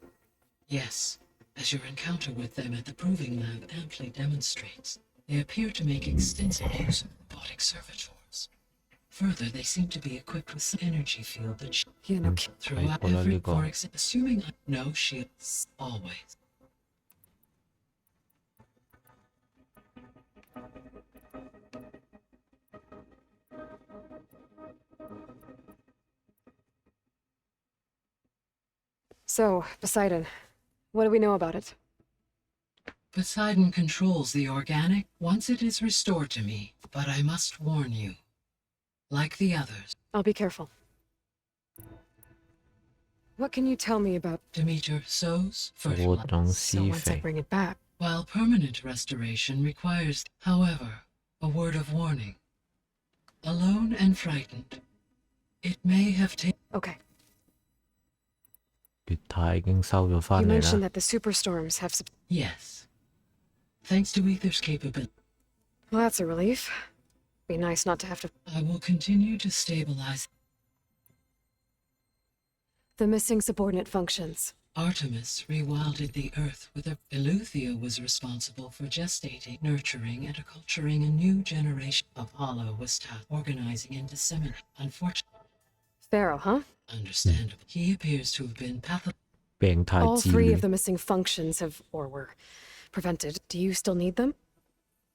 Yes, as your encounter with them at the Proving Lab amply demonstrates, they appear to make extensive use of robotic servitors. Further, they seem to be equipped with some energy field that Yeah, no throughout Ay, wala every, ligo. for example, assuming no shields, always. So, Poseidon, what do we know about it? Poseidon controls the organic once it is restored to me, but I must warn you. Like the others, I'll be careful. What can you tell me about... Demeter sows, 活 fertilizes. 動 So 施 once I 肥 bring it back, While permanent restoration requires, however, a word of warning. Alone and frightened, it may have taken... okay. 月太已經收咗 You 翻嚟 mentioned 啦。 that the superstorms have... Yes. Thanks to Ether's capability, Well, that's a relief. Be nice not to have to... I will continue to stabilize. The missing subordinate functions. Artemis rewilded the Earth with a... Eleuthia was responsible for gestating, nurturing, and acculturating a new generation. Apollo was tasked organizing and disseminating. Unfortunately, Pharaoh, huh? understandable. He appears to have been patho... 病態 All 治 three 療 of the missing functions have... or were... prevented. Do you still need them?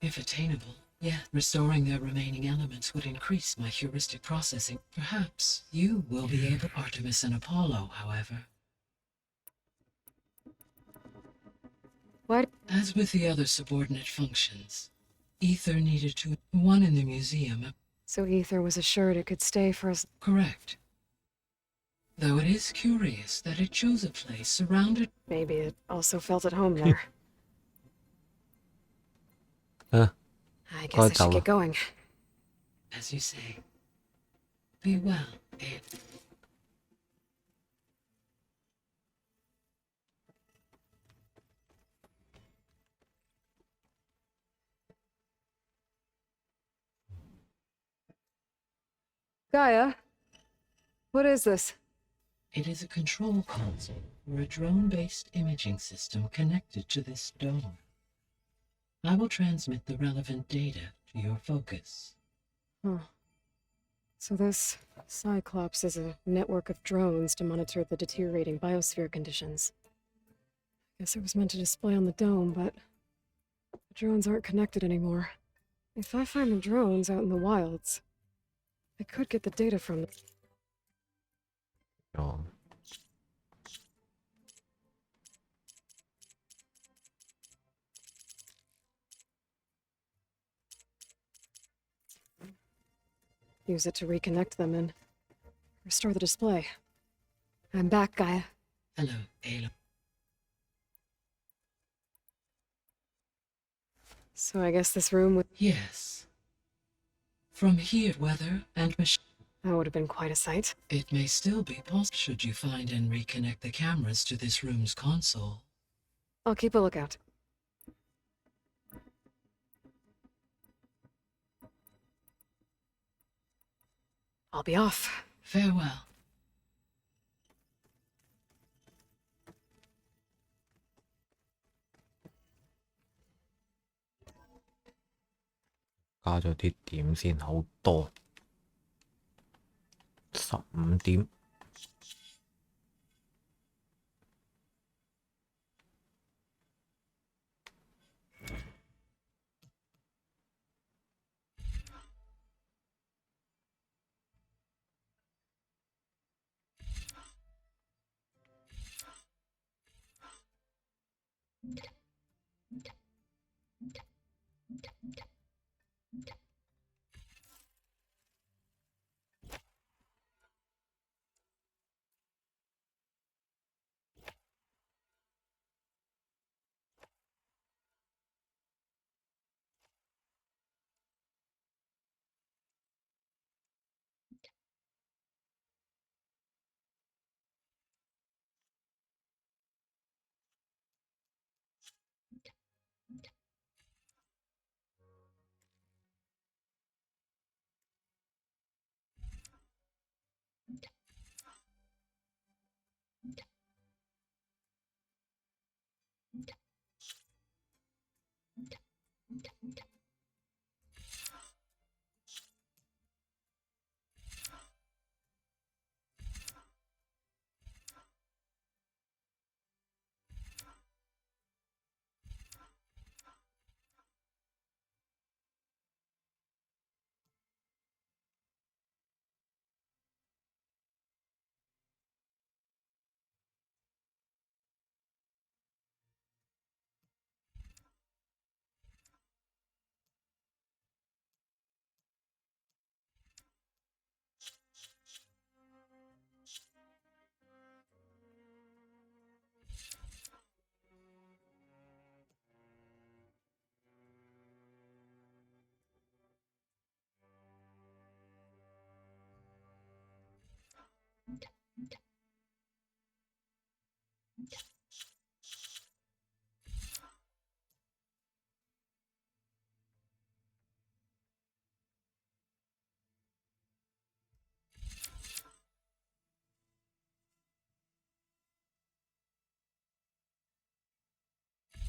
If attainable, yeah, restoring their remaining elements would increase my heuristic processing. Perhaps you will be able... Artemis and Apollo, however. Why... As with the other subordinate functions, Ether needed to... One in the museum, So Ether was assured it could stay for as... correct. Though it is curious that it chose a place surrounded... Maybe it also felt at home there. 啊 I guess I Quite should a- get going. As you say. Be well, Abe. Gaia? What is this? It is a control console for a drone-based imaging system connected to this dome. I will transmit the relevant data to your focus. Huh. So this Cyclops is a network of drones to monitor the deteriorating biosphere conditions. Guess it was meant to display on the dome, but the drones aren't connected anymore. If I find the drones out in the wilds, I could get the data from them. 어, Use it to reconnect them and restore the display. I'm back, Gaia. Hello, Aloy. So I guess this room would... Yes. From here, weather and machine. That would have been quite a sight. It may still be possible should you find and reconnect the cameras to this room's console. I'll keep a lookout. I'll be off. Farewell.加咗啲點先，好多15點。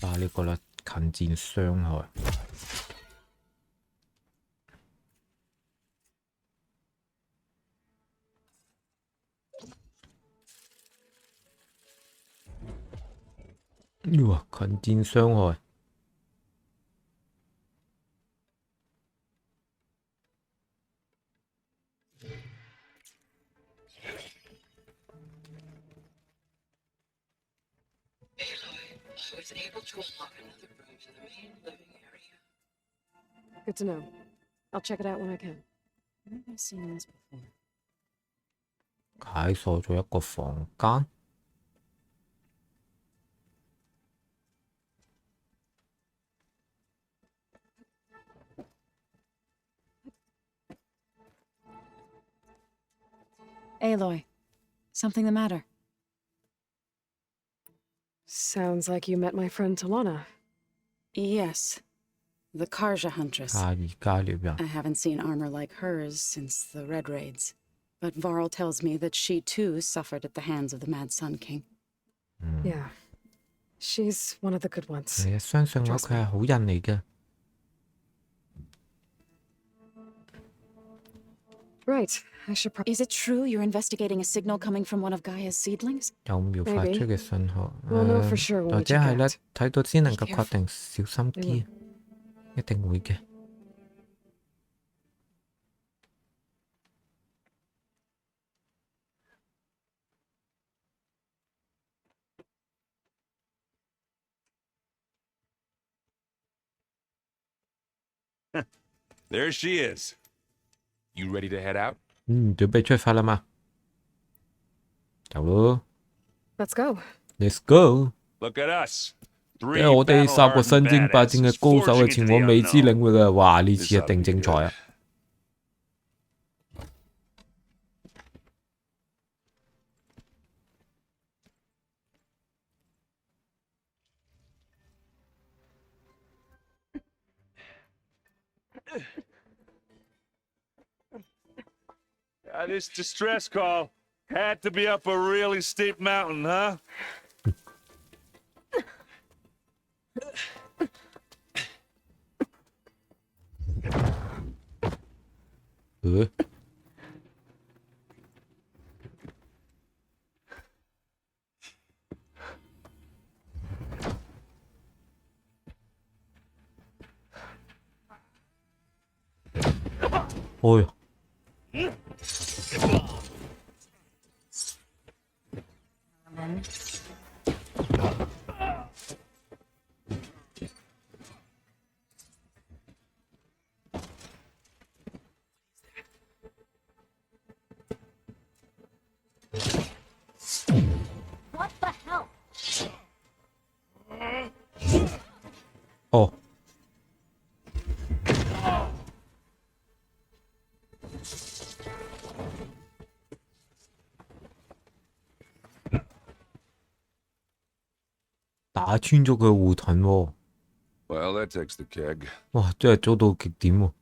打呢個啦，近戰傷害。哇！近戰傷害。Aloy, I was able to unlock another room to the main living area. Good to know. I'll check it out when I can. Where have I seen this before? 解鎖咗一個房間。Aloy, something the matter? Sounds like you met my friend Talana. Yes. The Karja Huntress. 下而家獵人 I haven't seen armor like hers since the Red Raids. But Varl tells me that she too suffered at the hands of the Mad Sun King. Yeah. She's one of the good ones. 係啊，相信我，佢係好人嚟嘅。 Right. I should probably. Is it true you're investigating a signal coming from one of Gaia's seedlings? 有苗發出嘅信號， We'll know for sure when 或 we 者 check 係咧 out. 睇到先能夠 Be 確定，小心啲，一定會嘅。 There she is. You ready to head out? 準備出發啦嘛，走咯 Let's go.，Let's go！ Look at us. 因為我哋3個身經百戰嘅高手嘅前往未知領域啊！哇，呢次一定精彩啊！ This distress call had to be up a really steep mountain, huh? 哎呀！ 哦，打穿咗佢護盾喎！ Well, that takes the keg. 哇，真係做到極點喎！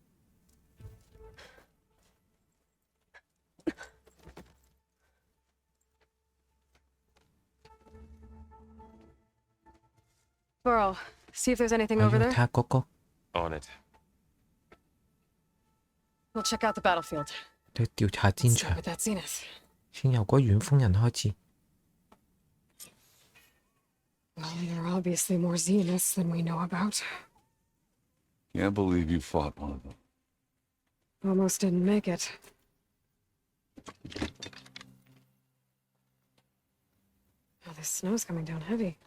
Burl, see if there's anything 我 over 要 there. 睇下嗰個， On it. We'll check out the battlefield. 你調查戰 Start 場， with that zenith. 先由嗰遠風人開始。 Well, there are obviously more zeniths than we know about. Can't believe you fought one of them. Almost didn't make it. Oh, this snow's coming down heavy.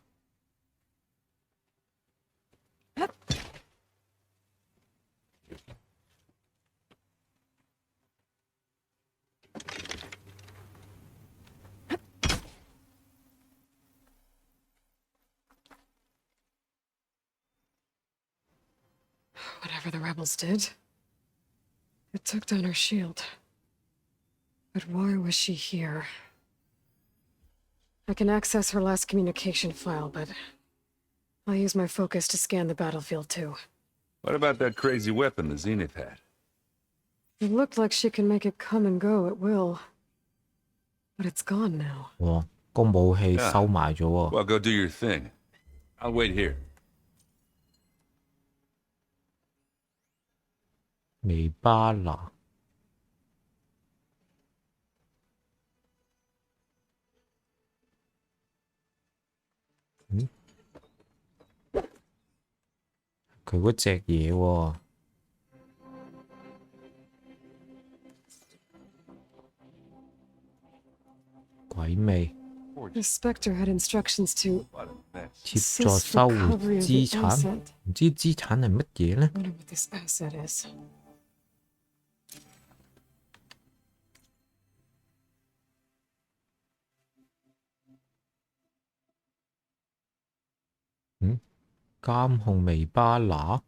Whatever the rebels did, it took down her shield. But why was she here? I can access her last communication file, but I'll use my focus to scan the battlefield too. What about that crazy weapon the Zenith had? It looked like she can make it come and go at will. But it's gone now. 哇，個武器啊收埋咗喎。 Well, go do your thing. I'll wait here. 微巴拿，佢嗰隻嘢喎，鬼味， The Spectre had instructions to What a mess. 協助 assist 收回 recovery of 資 the 產， asset. 唔知資產係乜嘢呢？ Wonder what this asset is. 監控微巴拿，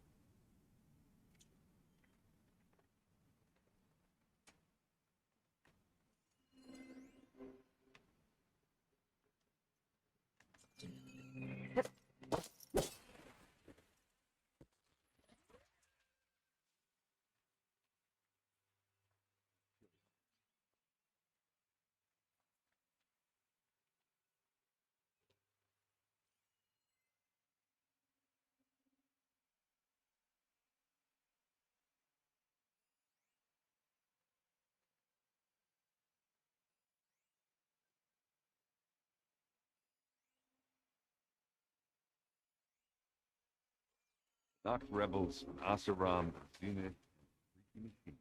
Not rebels, Asaram, Zenith, machine.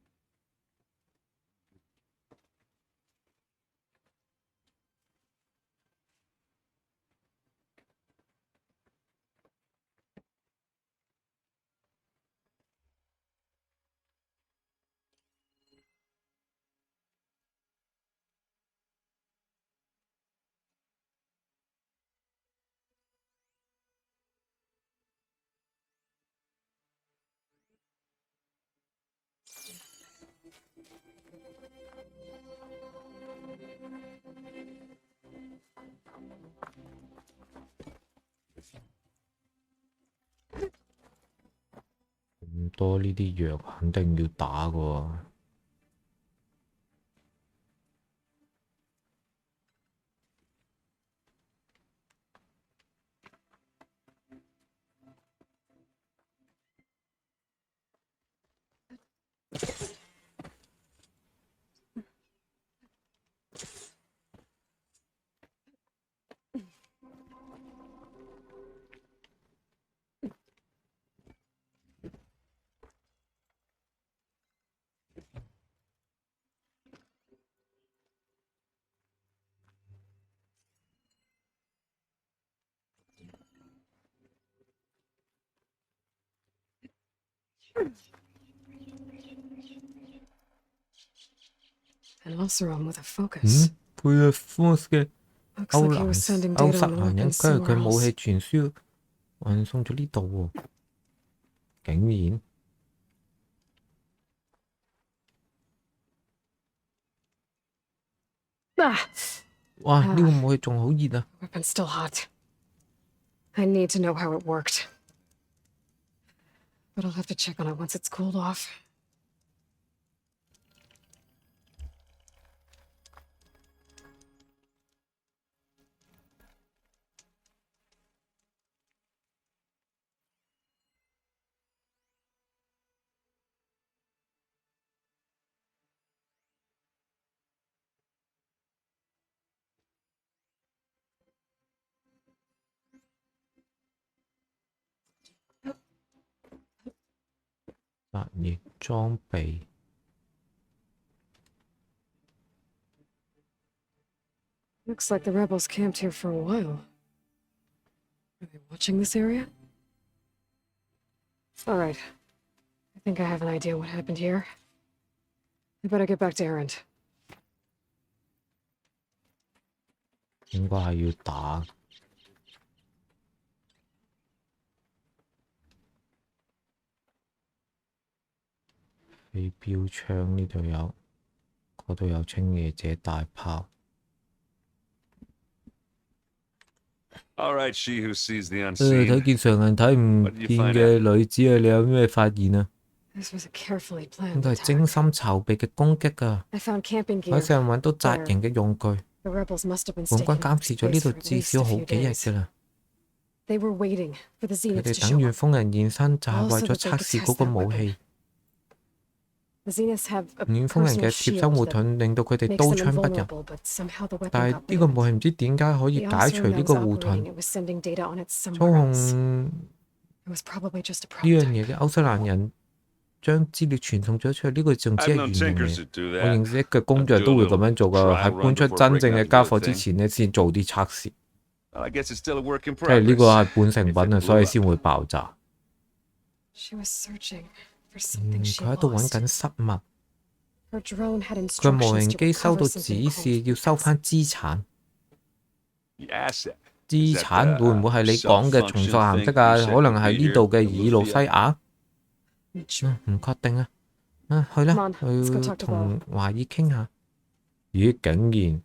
咁多呢啲藥肯定要打㗎喎。An Oseram with a focus. 配合 Force 嘅 Looks like he was sending 歐 data 塞 on 蘭人， weapons 跟住佢 somewhere 武器 else. 傳輸運送咗呢度喎，竟然 Ah! 哇！呢個武器仲好熱啊！ Weapon's still hot. I need to know how it worked. But I'll have to check on it once it's cooled off. Dạ, 殺翼裝備 Looks like the rebels camped here for a while. Are they watching this area? All right. I think I have an idea what happened here. I better get back to Errand. 應該係要打。飛標槍呢度有，嗰度有清野者大炮。All right, she who sees the 睇 unseen. 見常人睇唔見嘅女子啊！你有咩發現啊？ This was a carefully 應 planned 該係精 attack. 心籌備嘅攻擊啊！ I found camping 喺 gear. 上揾到紮營嘅用具， The rebels must have been 叛 staking 軍監 up 視咗呢 space 度 for at 至 least 少 a 好 few 幾日 days. 㗎啦。 They were waiting for the 佢 Zeniths 哋 to 等 show 完 up. 瘋人現身，就係 Also 為 that 咗 they 測 could 試 test 嗰個 that 武 weapon. 器。 The Zeniths have a 遠瘋人 personal 嘅貼身護 shield that 盾令到佢哋 makes 刀 them 槍不入， invulnerable, but somehow the 但 weapon 係 got 呢個武 leaked. 器唔知點解可以 The 解 Oseram 除呢 that 個 was 護 operating 盾 it was sending data on it 操 somewhere 控 else. 呢 It was probably just a 樣 prototype. 嘢嘅歐西蘭人將資料傳送咗出去，呢個仲只 I've 係 known 原型 tinkers 嚟。 that do 我 that. 認識嘅工匠都會咁樣做㗎，喺搬出真正嘅家伙之前呢，先做啲測試。 I guess it's still a work in 即係呢個 progress. 係半成品啊，所以先會爆炸。 She was searching for something she 佢喺度揾 lost. 緊失物。 Her drone had 佢無 instructions 人 to 機收 recover 到 something 指 called 示要收 weapons. 翻資產。 The asset. 資 Is that 產 the 會唔會係你講嘅重塑顏色啊？ self-function thing you said 可能 would 係 be 呢度 here 嘅 in 爾路西 Lufia? 亞？ Not sure. 唔確定啊。去啦， Come on, let's go 去 talk to 同華爾傾下。咦，竟然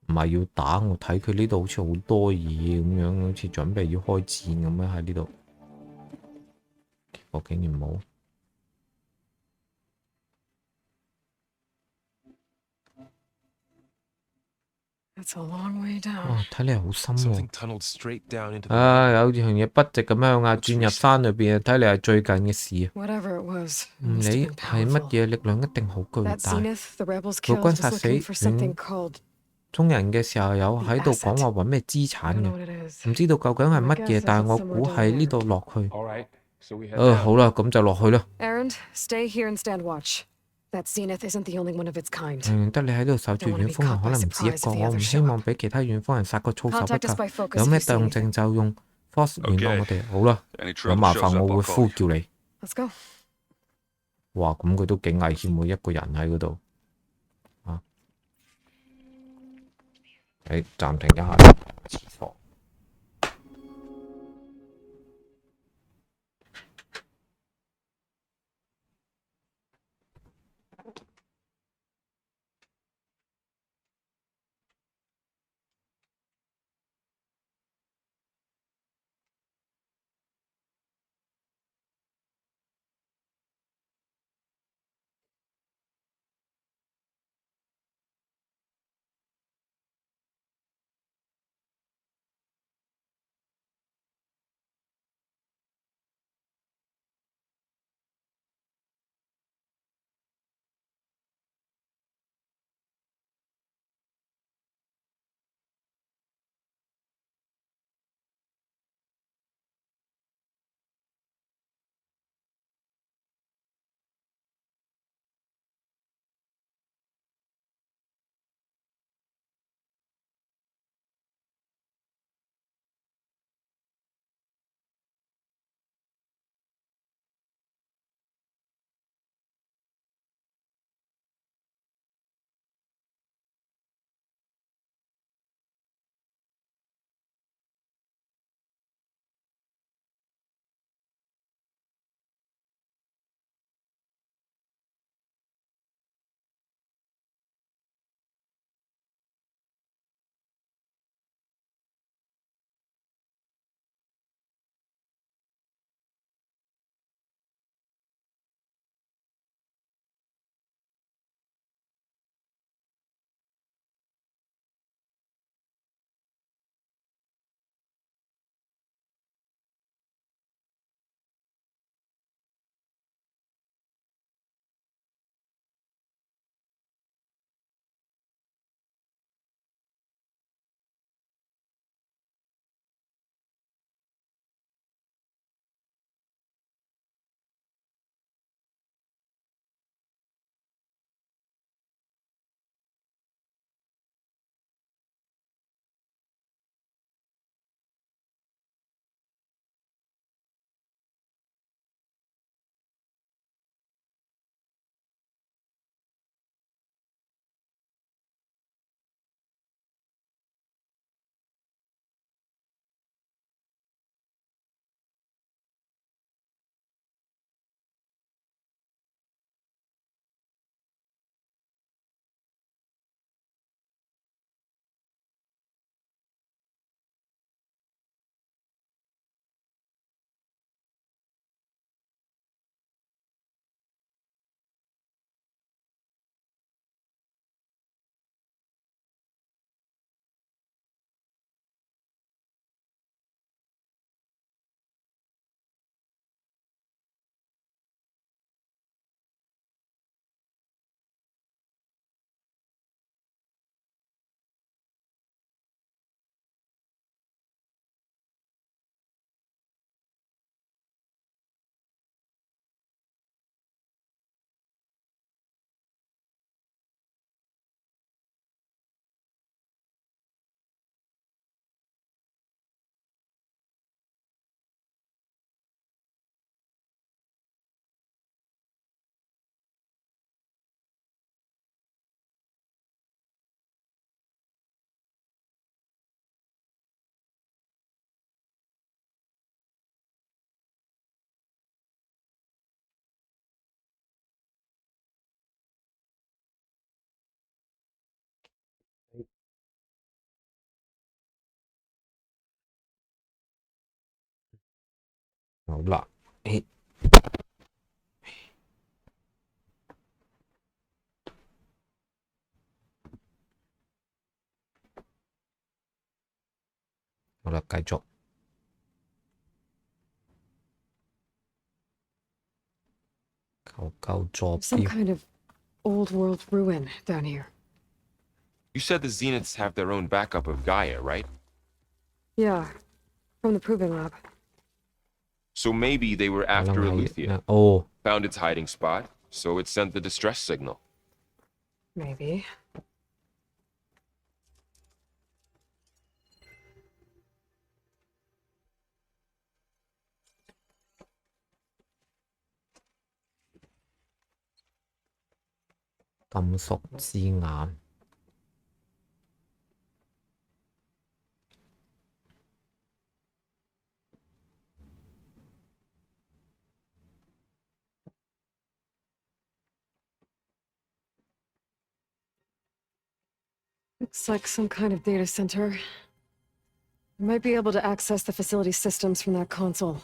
唔係要打，我睇佢呢度好似好多嘢咁樣，好似準備要開戰咁樣喺呢度。結果竟然冇。 That's a long way down. 哇，睇嚟好深 Something 喎。 tunneled straight down into the 有樣嘢筆直咁樣轉入山裏邊啊！睇嚟係最近嘅事啊！ Whatever it was, it 唔 must 理 have been 係乜 powerful. 嘢力量，一定好巨 That 大。 Zenith the rebels 個 killed 軍 was 殺死 looking for something 遠 called 衝人嘅時候有喺度講話揾咩資產嘅，唔知道究竟係乜嘢，但係我估喺呢度落去。All right, so we head down. 好啦，咁就落去啦。 Errand, stay here and stand watch. That zenith isn't the only one of its kind. 得你喺度守住，遠方人可能唔止一個，我唔希望俾其他遠方人殺個措手不 Contact us 及。 by focus 有 if 咩 you see 動 anything. 靜就用 Force 聯絡我哋。好啦， Any 有 trouble 麻 shows 煩 up, 我會 I'll call 呼 you. 叫你。 Let's go. 哇，咁佢都幾危險喎，一個人喺嗰度。啊，暫停一下，廁所。好啦，好啦，繼續。求救坐 Some 標。 kind of old world ruin down here. You said the Zeniths have their own backup of Gaia, right? Yeah, from the proving lab. So maybe they were 可 after 能係 Aletheia, 哦， found its hiding spot, so it sent the distress signal. Maybe. 金屬之眼。Looks like some kind of data center. I might be able to access the facility systems from that console.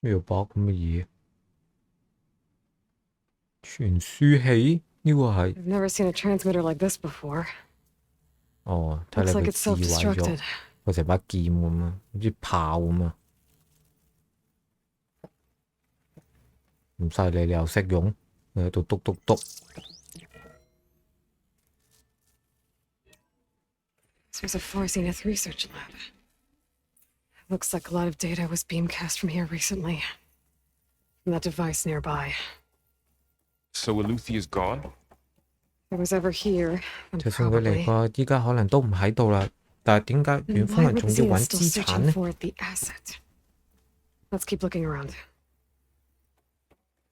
mailbox 咁嘅嘢，傳輸器呢個係 I've never seen a transmitter like this before. 哦，睇 Looks 嚟 like 佢 it's 自毀咗， self-destructed. 佢成把劍咁啊，好似炮咁啊，唔犀利你又識用，你喺度篤篤篤。This was a 4 Zenith research lab. Looks like a lot of data was beamcast from here recently. From that device nearby. So Aleuthia's gone? If it was ever here, then 就算佢嚟 probably. 過，依家可能都唔喺度啦。但係點解 Then 遠 why 方人 were 仲 the 要 Zeniths 揾 still 資產 searching 呢？ for the asset? Let's keep looking around.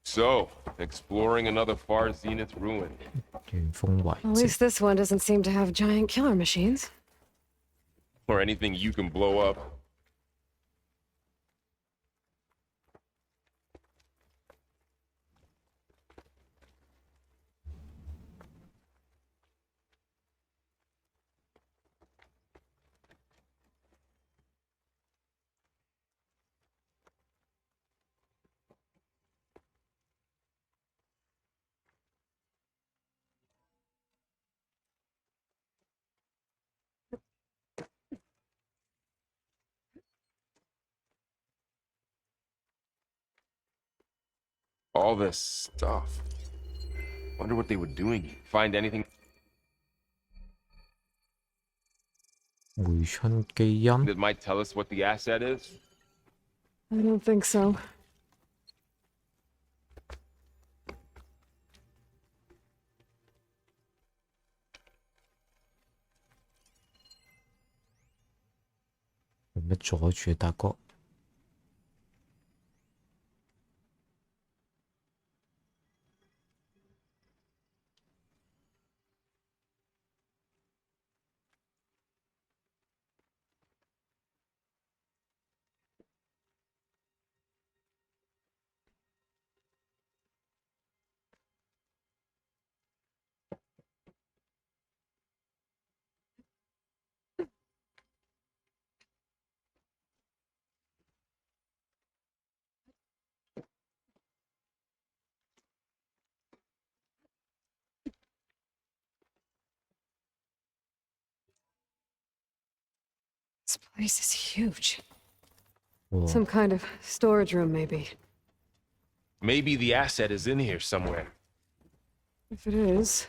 So, exploring another far Zenith ruin. 原風遺 At 跡 least this one doesn't seem to have giant killer machines. Or anything you can blow up. All this stuff. Wonder what they were doing. Find anything 回春基因 that might tell us what the asset is? I don't think so.「做乜阻住大哥？ This place is huge. 喎 Some kind of storage room, maybe. Maybe the asset is in here somewhere. If it is,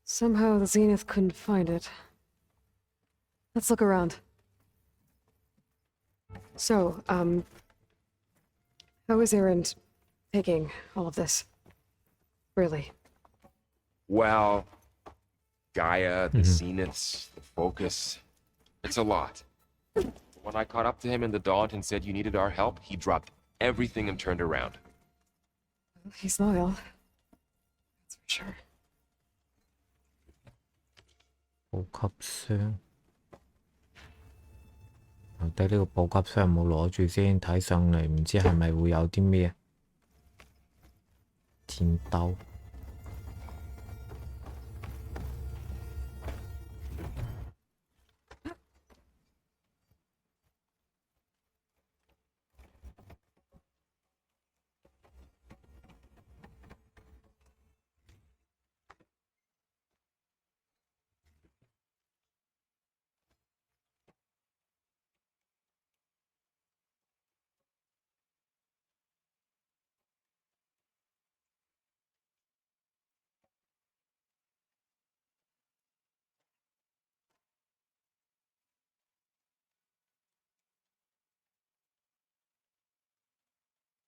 somehow the Zenith couldn't find it. Let's look around. So, how is Erend taking all of this? Really? Well, Gaia, the Zeniths, the Focus. It's a lot. When I caught up to him in the Daunt and said you needed our help, he dropped everything and turned around. He's loyal. That's for sure. 補給箱，留低呢個補給箱有冇攞住先？睇上嚟唔知係咪會有啲咩天兜。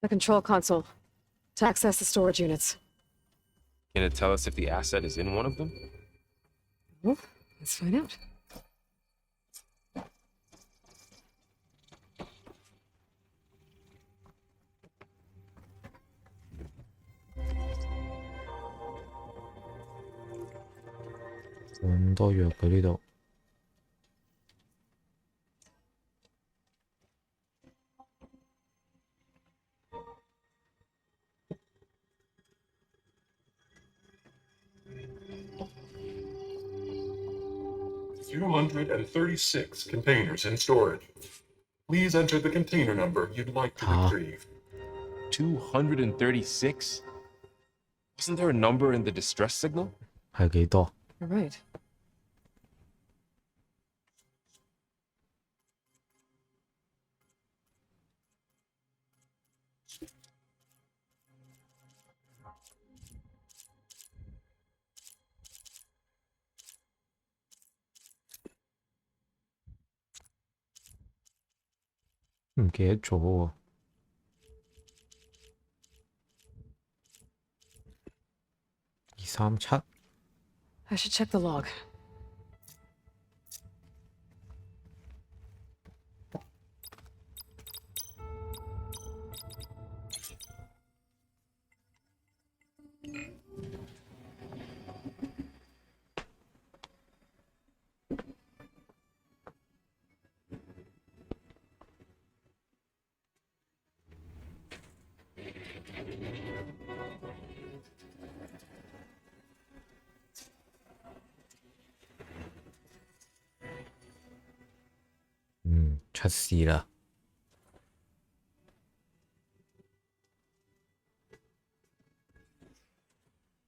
The control console. To access the storage units. Can it tell us if the asset is in one of them? Well, let's find out.咁多藥嘅呢度。236 containers in storage. Please enter the container number you'd like to retrieve. 236? Wasn't there a number in the distress signal? 係幾多？ You're right.唔記得咗喎。237。I should check the log.出事啦！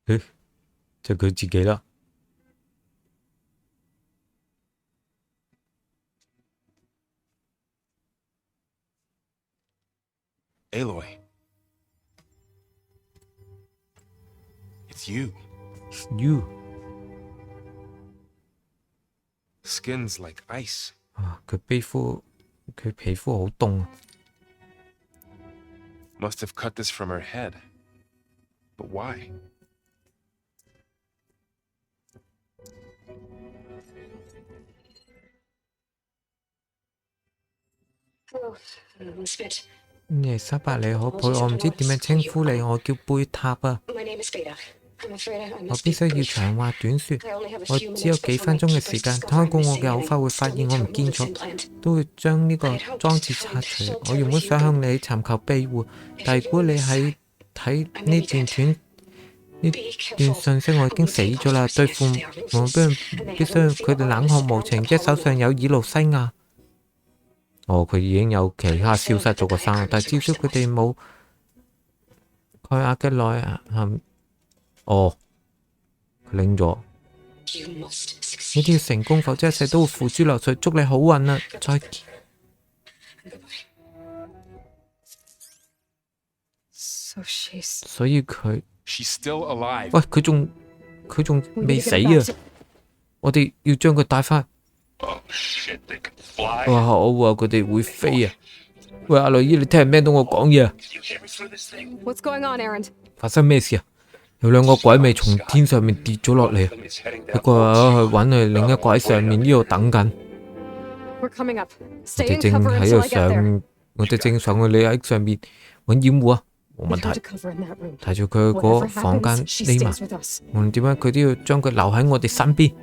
誒，就佢自己啦。Aloy. It's you. It's you. Skin's like ice. 啊，佢皮膚好凍。Must have cut this from her head. But why? Hello, Miss Fitch. 耶莎伯你好，配我唔知點樣稱呼你，我叫貝塔啊。My name is Beta. I'm afraid I 我 must 必 speak 須要 quickly. 長話短説， I only have a 我 few 只有 minutes 幾 before 分 my 鐘嘅 first 時間。 discovery 開估我 missing 嘅 and 口 I 花會發現我唔 still 見 need to 咗 remove，this implant. 都會將呢個裝置拆除。我原本想向你尋求庇護，但係如果你喺睇呢段信息，我已經死咗啦。對父母必須佢哋冷酷無情，一手上有以路西亞。哦，佢已經有其他消失咗個生，但係至少佢哋冇蓋亞嘅內涵。哦，佢拎咗。你都要成功，否則一世都會付諸流水。祝你好運啊！再見。所以佢， She's still alive. 喂，佢仲未死啊！我哋要將佢帶返。Oh shit, they can fly. 哇！我話佢哋會飛啊！喂，阿女姨，你聽唔聽到我講嘢啊？ You hear me through this thing? What's going on, Errand? 發生咩事啊？有兩個鬼尾從天上面跌咗落嚟啊！ Somebody's heading 一 down. 個去揾佢，另一個喺上面呢度等緊。 We're coming up. 我 Stay 哋 in 正 cover 喺 until 度 I get there. 上，我哋正上去，你喺上面揾掩護啊！冇問 Leave her 題 to。cover in that room. 睇住佢嗰 Whatever 房間 happens, she 匿埋， stays with us. 無論點樣佢都要將佢留喺我哋身邊，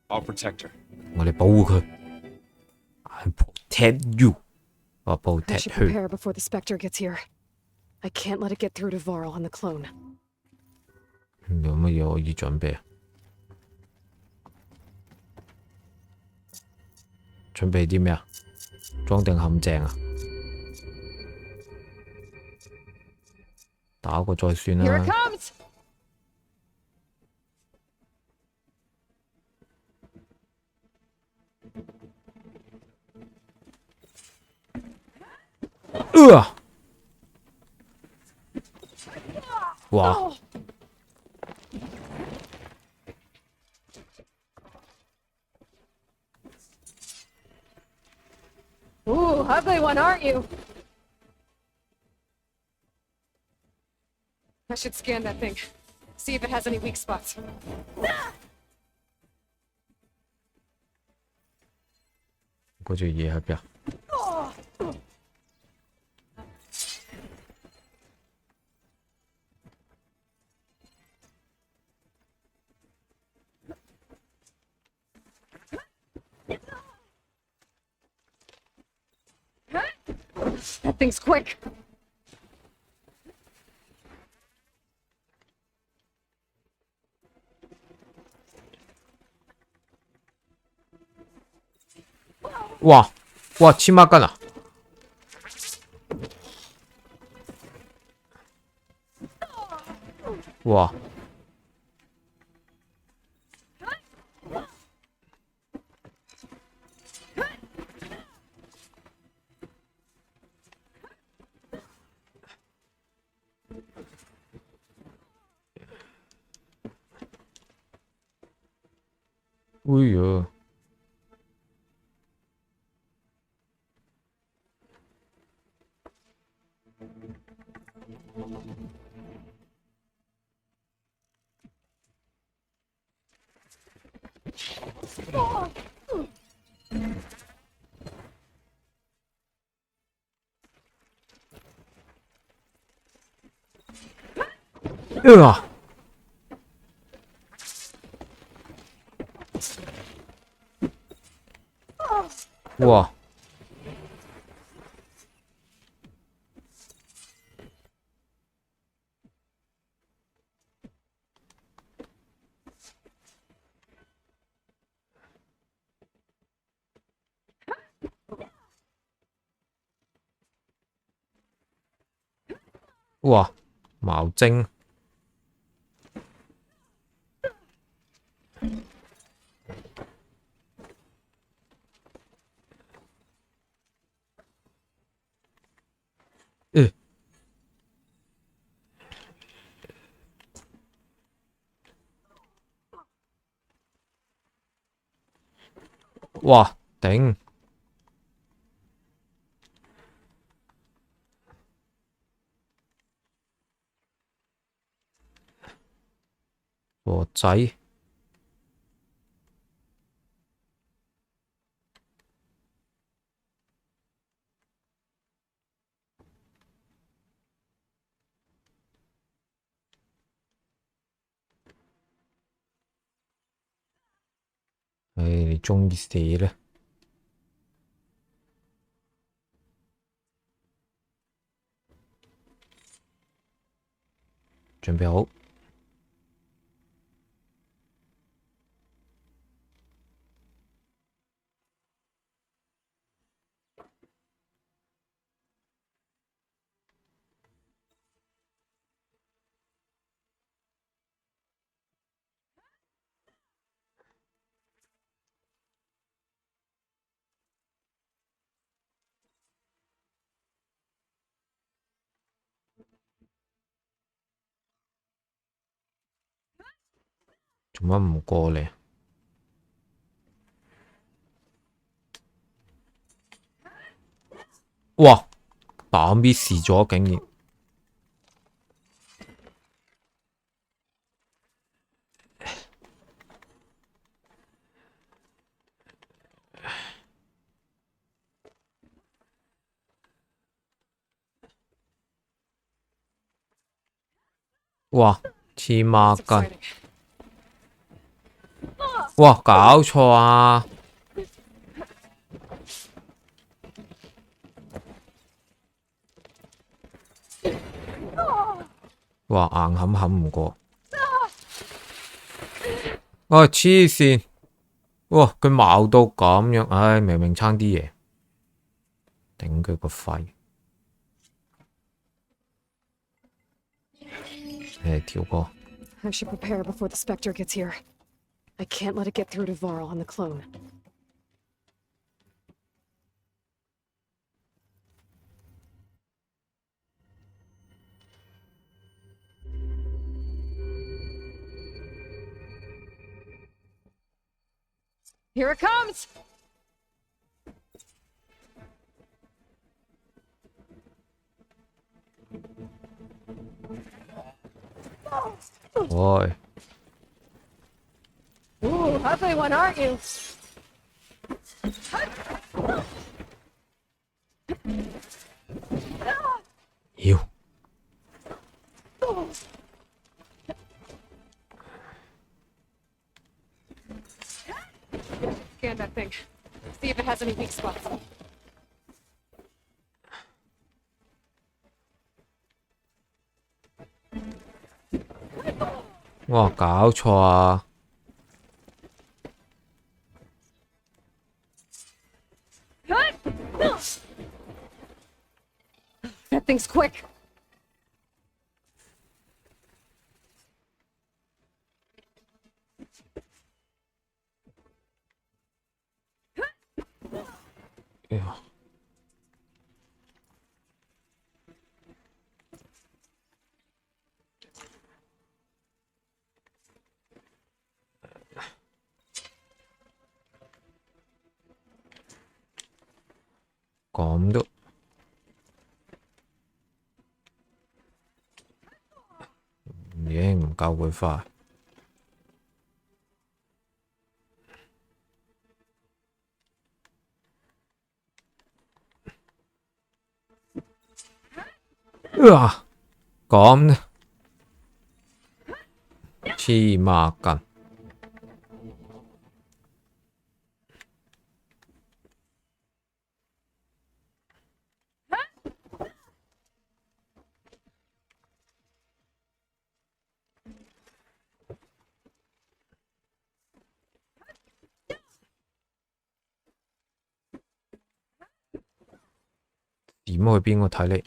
I'll protect her. 我哋保護佢。I protect you，我 I protect should 佢。 prepare before the Spectre gets here. I can't let it get through to Varl and the clone. 有乜嘢可以準備啊？準備啲咩啊？裝定陷阱啊？打過再算 Here it 啦。 comes! 哇！ Ooh, ugly one, aren't you? I should scan that thing. See if it has any weak spots. 嗰隻嘢喺邊啊？That thing's quick. Wow, 哇，黐孖筋啊！哇！哎呀！哇！哇！茅精。哇！頂！和仔。唉，你中意死啦！準備好。做乜唔過嚟？哇！打 miss 咗竟然！哇！黐孖 That's 筋！ exciting. 哇！搞錯啊！哇！硬冚冚唔過。唉，黐線！哇！佢矛到咁樣，唉，明明差啲嘢，頂佢個肺！唉，跳過。I should prepare before the Spectre gets here. I can't let it get through to Varl on the clone. Here it comes! 喂， Ooh, ugly one, aren't you? 妖 Scan that thing. See if it has any weak spots. 哇，搞錯啊！ That thing's quick. Yeah. 咁都已經唔夠佢快。咁黐孖筋。點去邊個睇你？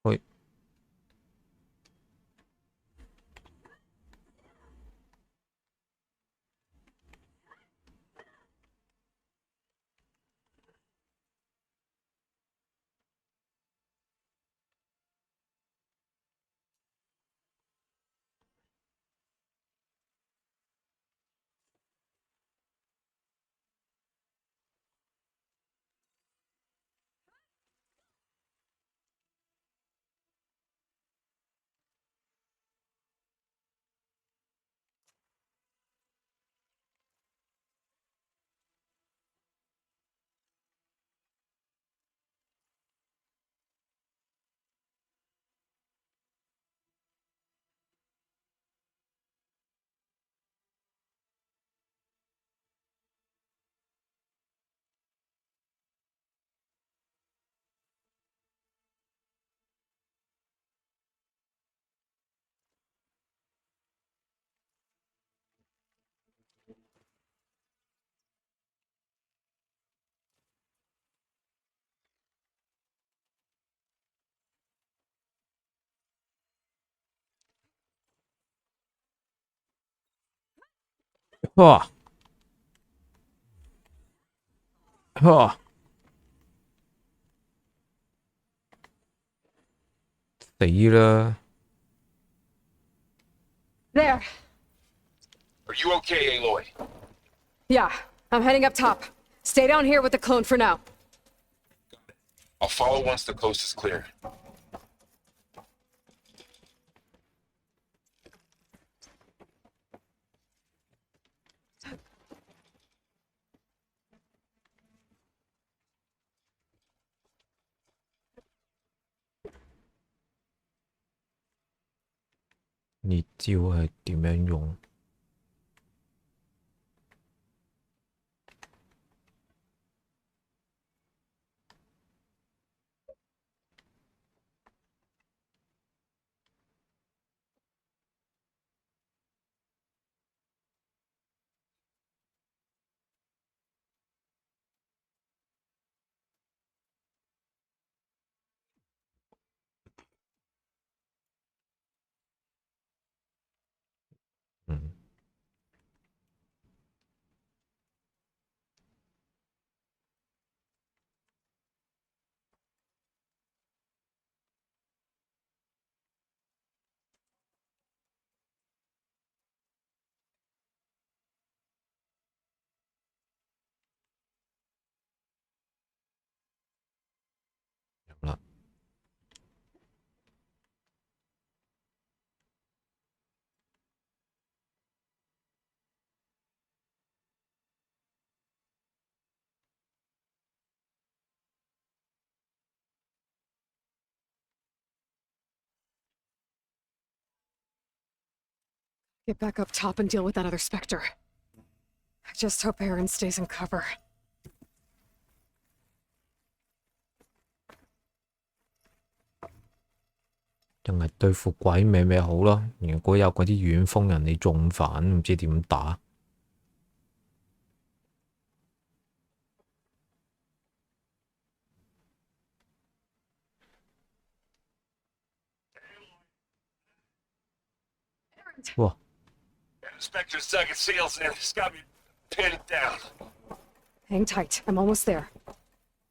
去哇哇死啦！ There. Are you okay, Aloy? Yeah, I'm heading up top. Stay down here with the clone for now. I'll follow once the coast is clear. 熱招係點樣用？嗯。有啦。Get back up top and deal with that other Spectre. I just hope Aaron stays in cover. 淨係對付鬼咪好咯。如果有嗰啲遠鋒人，你仲煩，唔知點打。哇！ Inspector's dug his heels in. It's got me pinned down. Hang tight. I'm almost there.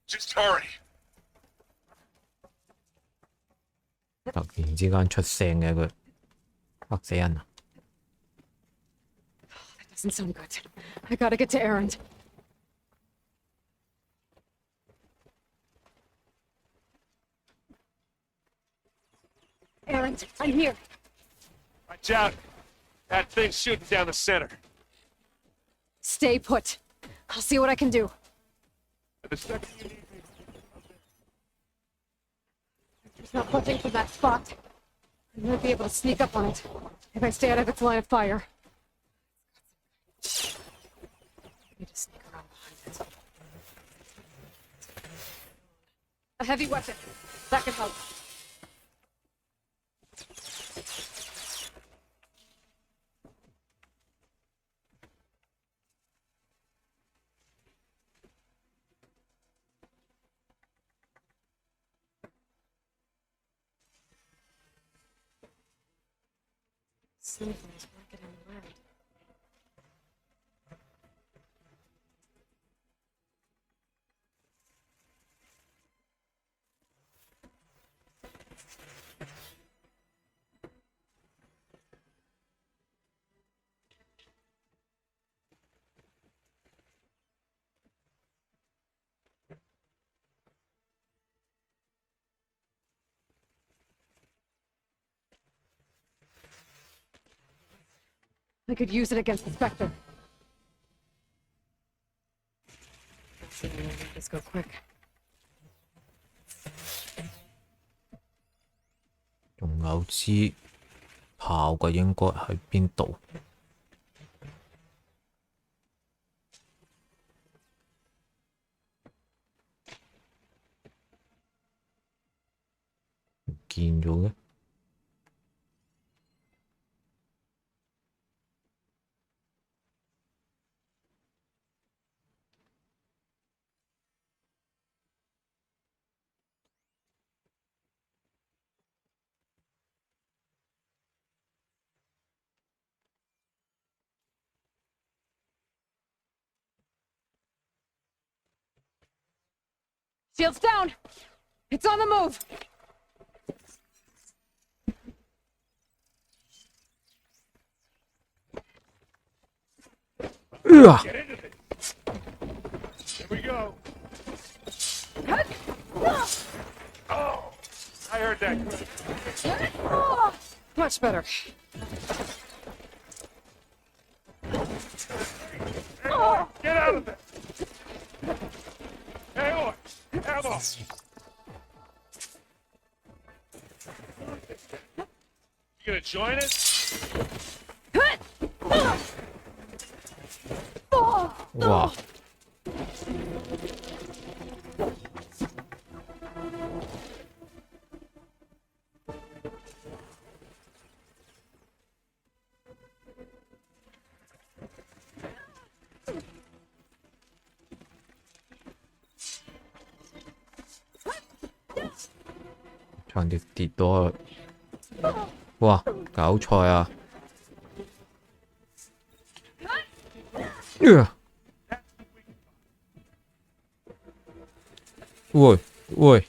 Just hurry. 突然之間出聲嘅佢，嚇死人啊！ That doesn't sound good. I gotta get to Aaron. Aaron, I'm here. Watch out. That thing's shooting down the center. Stay put. I'll see what I can do. The second you need me, It's not budging from that spot. I might be able to sneak up on it if I stay out of its line of fire. I need to sneak around behind it. A heavy weapon. That can help. Something's working in red. I could use it against the Spectre. Let's go quick. 仲有支炮嘅應該喺邊度？唔見咗嘅。Shield's down! It's on the move! get into this. Here we go. Oh, I heard that. Much better. Get out of there. Hey, boy. Ammo. You gonna join us? 哇！差啲跌到去，哇！搞錯啊！喂喂，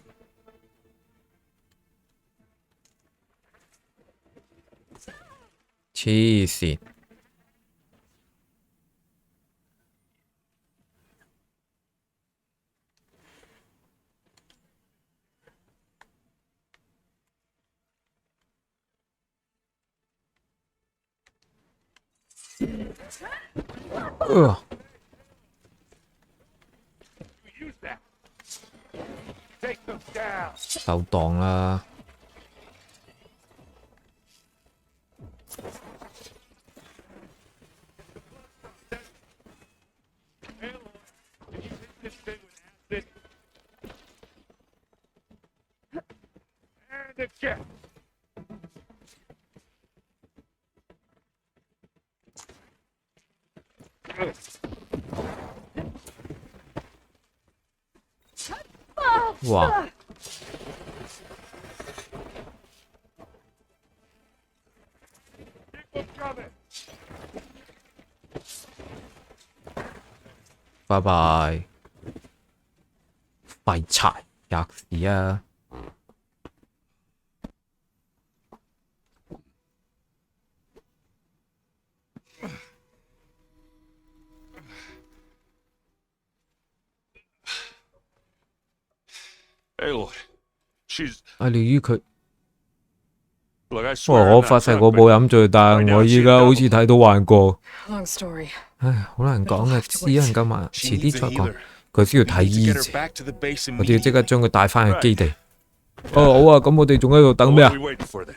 黐線！手檔啦，哇！拜拜，廢柴，吔屎啊！Aloy, she's. 阿廖於佢， Look, I 哇！ swear 我 I'm 發 not 誓 drunk, 我 but 冇飲醉，但 right 係 now 我 she 依家好 double. 似睇到幻覺。 Long story. 唉，好難講嘅，只能夠話 She 遲啲 needs a 再講。 healer. 佢需要 We 睇 need to 醫 get her 者， back to the base 我哋要即刻 immediately. 將佢帶翻去基地。哦，好啊，咁我哋仲喺度等咩 What 啊 are？we waiting for then?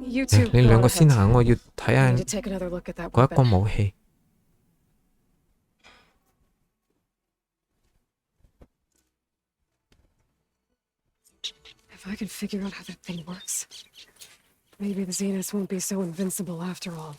You two 你 go 兩個 ahead. 先行，我要睇 I 下 need to take another look at that 嗰一個 weapon. 武器。If I can figure out how that thing works, maybe the Zeniths won't be so invincible after all.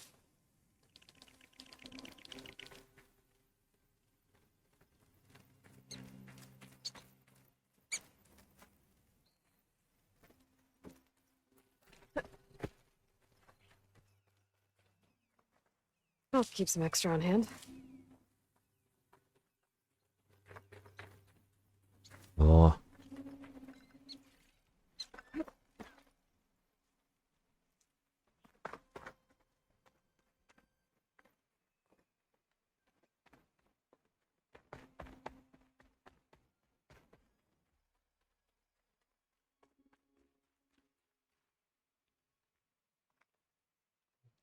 I'll keep some extra on hand. 哦，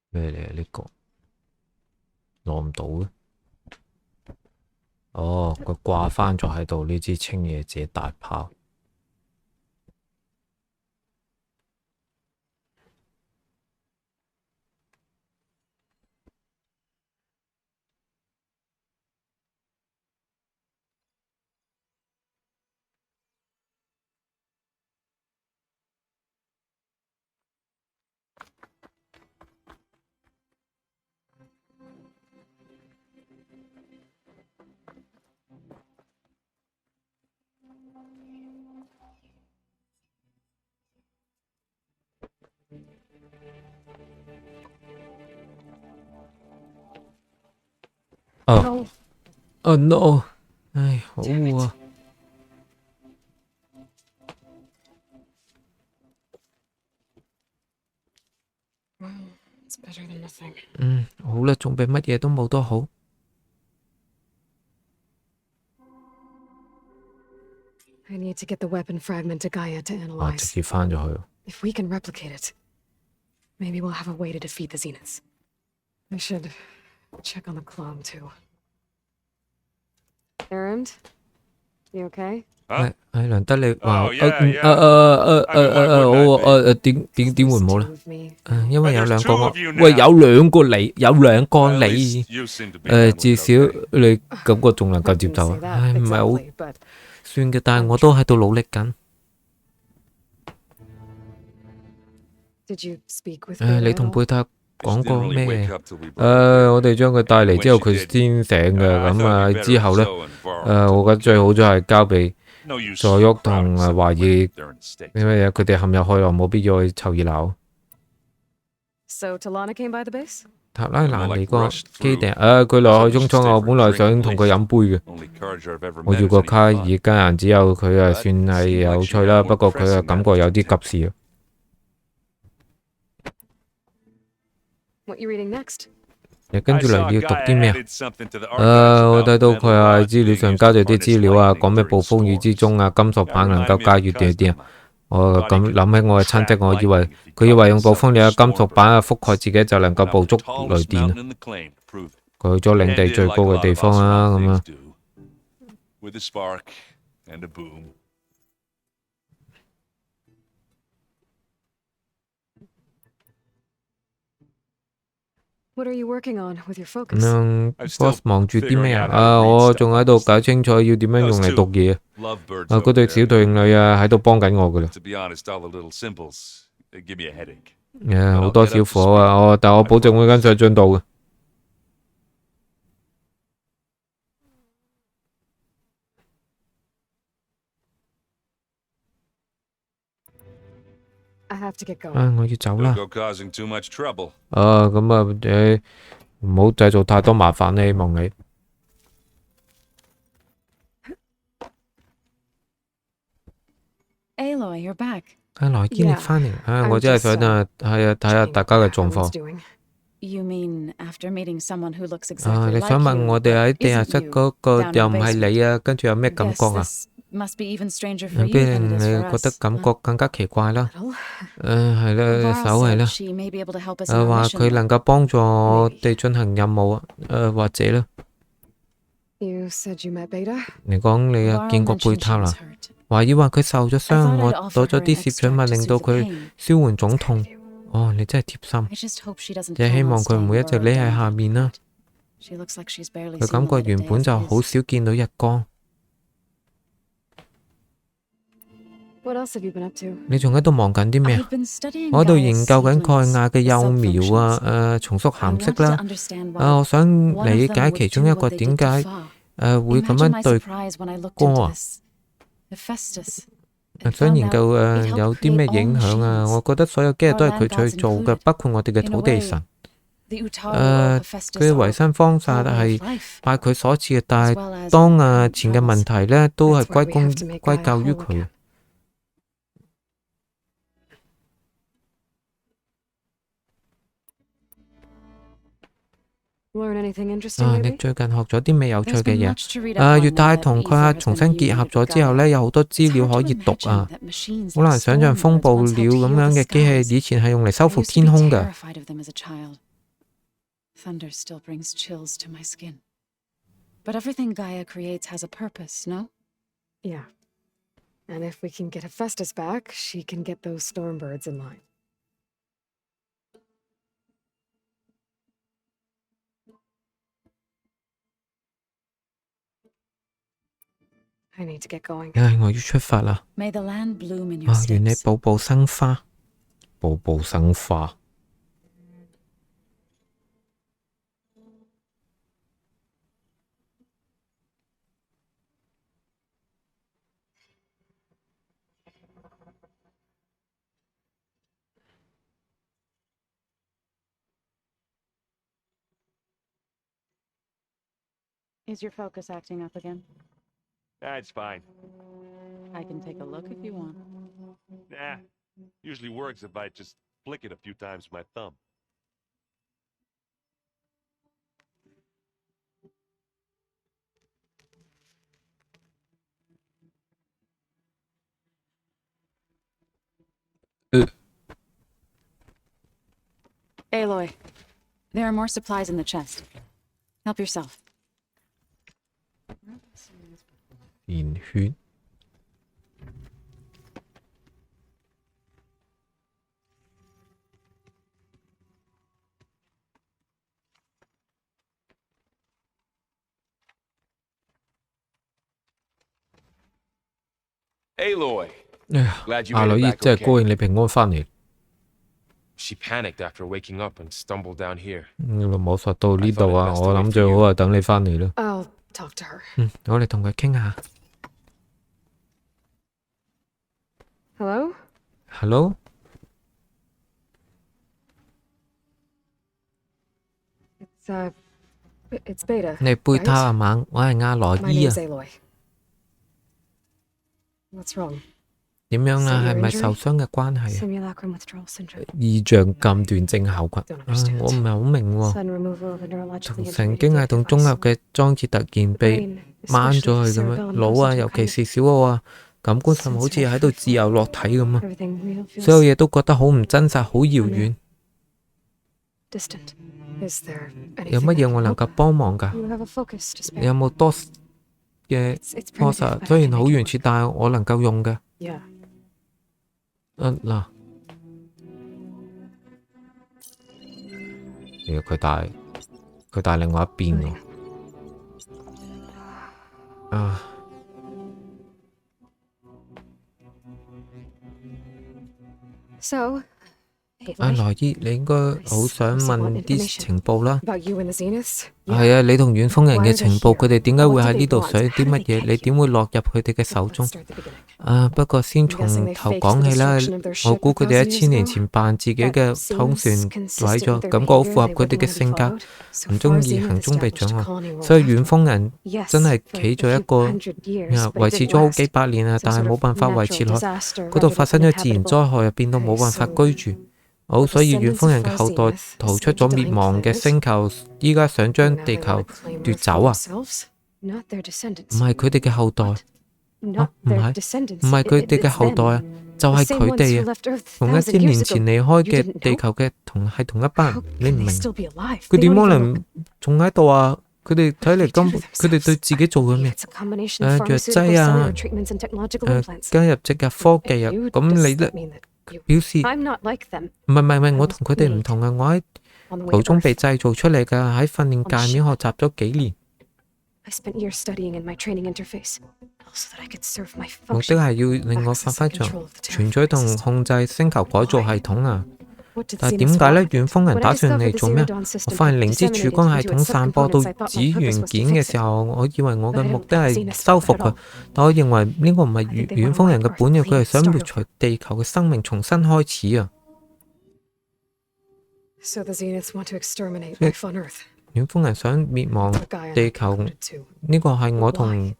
咩嚟啊？呢個攞唔到嘅。哦，佢掛翻咗喺度呢支清野者大炮。哦 No. 哦 no！唉，好啊。Well, it's better than nothing. 好啦，仲比乜嘢都冇都好。 I need to get the weapon fragment to Gaia to 啊，直 analyze. 接翻咗去。 If we can replicate it, maybe we'll have a way to defeat the Zeniths. I should check on the clone too. Errand, you okay? 係梁德，你話 Oh, yeah, yeah. I've been wondering 我 that, 點會 There's 冇 two 咧？ of me. 因為有 There's 兩個 two 我 of you now. 喂，有兩個你，有兩個 At 你 least，you seem to be handling 至 it 少 okay. 你感覺仲能 I 夠接 didn't 受 say 啊。 that 唉，唔係好 exactly, but 算嘅，但係我都喺度努力緊。 did you speak with 唉， Beta 你 at 同 all? 貝塔 I just 講 didn't 過 really 咩 wake？up till we broke 我哋將佢帶嚟之後，佢先醒嘅。 I 咁 thought 啊 you better 之後咧， so involved 我覺得最好就係交俾 No use 佐沃 crowding 同 some 懷 women 疑 during the state. 咩嘢，佢哋陷入去咯，冇必要去湊熱鬧。 So Talana came by the base? 塔拉蘭尼個基地佢落去中倉，我本來想同佢飲杯嘅。我要個卡爾加人只有佢算係有趣啦，不過佢感覺有啲急事。What you reading next? 你跟住嚟要讀啲咩我睇到佢喺資料上加咗啲資料講咩暴風雨之中金屬棒能夠駕馭地電。我咁諗起我嘅親戚，我以為佢以為用暴風雨嘅金屬板覆蓋自己就能夠捕捉雷電。佢去咗領地最高嘅地方咁What are you working on with your 咁 focus? 樣 boss 忙住啲咩我仲喺度搞清楚要點樣用嚟讀嘢。嗰對小隊女喺度幫緊我噶啦。好多小火但我保證會跟上進度嘅。I have to get going. 我要走啦。咁唔好製造太多麻煩啦，希望你。Aloy, you're back. 萊堅你翻嚟我真係想睇下大家嘅狀況。You mean after meeting someone who looks exactly 你 like 想問 you, 我哋喺 but 地下 isn't 室 you, 嗰個 down in 又 the 唔係 basement? 你跟住有咩感 Guess 覺 this must be even stranger for 俾 you 令 than it is 你 for 覺得 us. 感覺更加奇怪啦。係啦， Varl 手係 said 啦。she may be able to help us in our 話 mission, 佢 though. 能夠幫助我哋進行任務或者啦。You said you met Beta? 你講你 Varl 見過 mentioned 貝塔 she 啦 was hurt. 話以為佢受咗 I 傷 thought 我 I'd 攞 offer 咗 her 啲 an 攝取物 extract to 令到 soothe the 佢 pain. 舒緩腫痛。你真係貼心。 I just hope she doesn't 也希 plan 望 on 佢唔 staying 會一直 burrowed 匿喺 down 下 that 面啦。 pit. She looks like she's barely 佢 seen 感 the 覺 light 原 of day 本 as 就 it 好 is. 少見到日光。What else have you been up to? 你仲喺度忙緊啲咩 I've been studying 我喺度 Gaia's 研究緊蓋 seedlings, 亞嘅 the 幼苗 subfunctions. 重塑 I 鹹 wanted 色 to 啦。 understand why 我想 one 理 of 解 them 其 would 中 do 一 what 個 they 點 did to 解 Fa. 會咁 Imagine 樣 my 對 surprise when I looked 歌 into 啊。 this. Hephaestus. I 想 found 研 out 究 it helped 有啲咩 create all 影響 machines, 我覺得所有機械 our 都係 land 佢去 gods 做嘅， included. 包括我哋嘅 In a 土地 way, 神。 the Utaru of 佢 Hephaestus 嘅 are 維生方 a 法 whole way 係 of life, 拜佢所賜嘅，但 as 係 well as 當 my 前嘅 troubles. 問題咧，都係 That's why we 歸 have to make 歸 Gaia 咎於 whole 佢 again.。Learn anything interesting 你 lately? 最近學咗啲咩有趣 There's 嘅 been 嘢 much to read up on 月 now 太 that 同 Aether 佢 has 重 been 新結合 reunited 咗 with 之後 Gaia. 咧，有好多 It's 資料 hard 可 to 以讀 imagine that machines 好 like 難想像風 stormbirds 暴 once 鳥 helped 咁 heal 樣 the 嘅機器 skies. 以前係用嚟 I 修復 used to 天 be 空嘅。 terrified of them as a child. Thunder still brings chills to my skin. But everything Gaia creates has a purpose, no? Yeah. And if we can get Hephaestus back, she can get those stormbirds in line. I need to get going. 我要出發啦。 May the land bloom in your 願你 steps. 步步生花，步步生花。Is your focus acting up again? That's fine. I can take a look if you want. Nah. Usually works if I just flick it a few times with my thumb. Aloy, there are more supplies in the chest. Help yourself. 鮮血。Aloy, 哎呀， glad you 阿 made 女 it back 真係 okay. 高興你平安翻嚟。 She panicked after waking up and stumbled down here. 魔術到呢度我諗最好係等你翻嚟啦。 I'll talk to her. 我哋同佢傾下。Hello? Hello？ It's Beta. 你係貝塔 right? 啊嘛？我係阿羅 My 伊啊。 name's Aloy. What's wrong? 點樣啊？ Severe 係咪 injury? 受傷嘅關係啊？ Simulacrum withdrawal syndrome. 異像禁斷症候群 Don't 啊！ understand. 我唔係好明喎。 Sudden removal of a neurologically 神 integrated 經系 data 統綜合 device. 嘅裝置突然被 Brain, 掹咗 especially 去咁樣， cerebellum, 腦 goes 啊， into 尤 a 其 kind 是小腦啊，感官上好似 sensory 喺度自由落體咁啊！ Everything real 所有 feels 嘢都覺得好唔真實，好遙遠。 distant. Is there 有 anything 乜 I 嘢 can 我能 help? 夠幫忙㗎？ You have a focus to 你有 spare. 冇多嘅 It's p o primitive, s but 雖 I 然 can 好 make it 原始， work. 但係我能夠用嘅。 Yeah. 嗱，其實佢帶另外一邊喎。啊！ So, 阿 Aloy, 羅伊，你應該好想問啲情報啦。 about you and the Zeniths? 係啊，你同遠風人嘅情報，佢哋點解會喺呢度？ What 想 do they 啲乜 want? 嘢？你點會落入佢哋嘅手 Let's 中？ start the beginning. 啊，不過先從頭講起啦。我估佢哋1000年前扮自己嘅通船毀咗，感覺好符合佢哋嘅性格，唔中意行蹤被掌握。所以遠風人真係企咗一個維持咗好幾百年啊，但係冇辦法維持落。嗰度發生咗自然災害，變到冇辦法居住。好，所以遠風人嘅後代逃出咗滅亡嘅星球，依家想將地球奪走啊！唔係佢哋嘅後代，唔係佢哋嘅後代啊，就係佢哋啊！同1000年前離開嘅地球嘅係同一班人，你唔明？佢點可能仲喺度啊？佢哋睇嚟根本，佢哋對自己做緊咩？藥劑啊，加入植入科技啊，咁你咧？表示唔係，我同佢哋唔同啊！我喺途中被製造出嚟㗎，喺訓練界面學習咗幾年，目的係要令我發揮像存取同控制星球改造系統啊！但係點解呢？遠風人打算嚟做咩？我發現靈之曙光系統散播到子元件嘅時候，我以為我嘅目的係修復佢，但我認為呢個唔係遠風人嘅本意，佢係想滅除地球嘅生命，重新開始啊！所以遠風人想滅亡地球，呢個係我同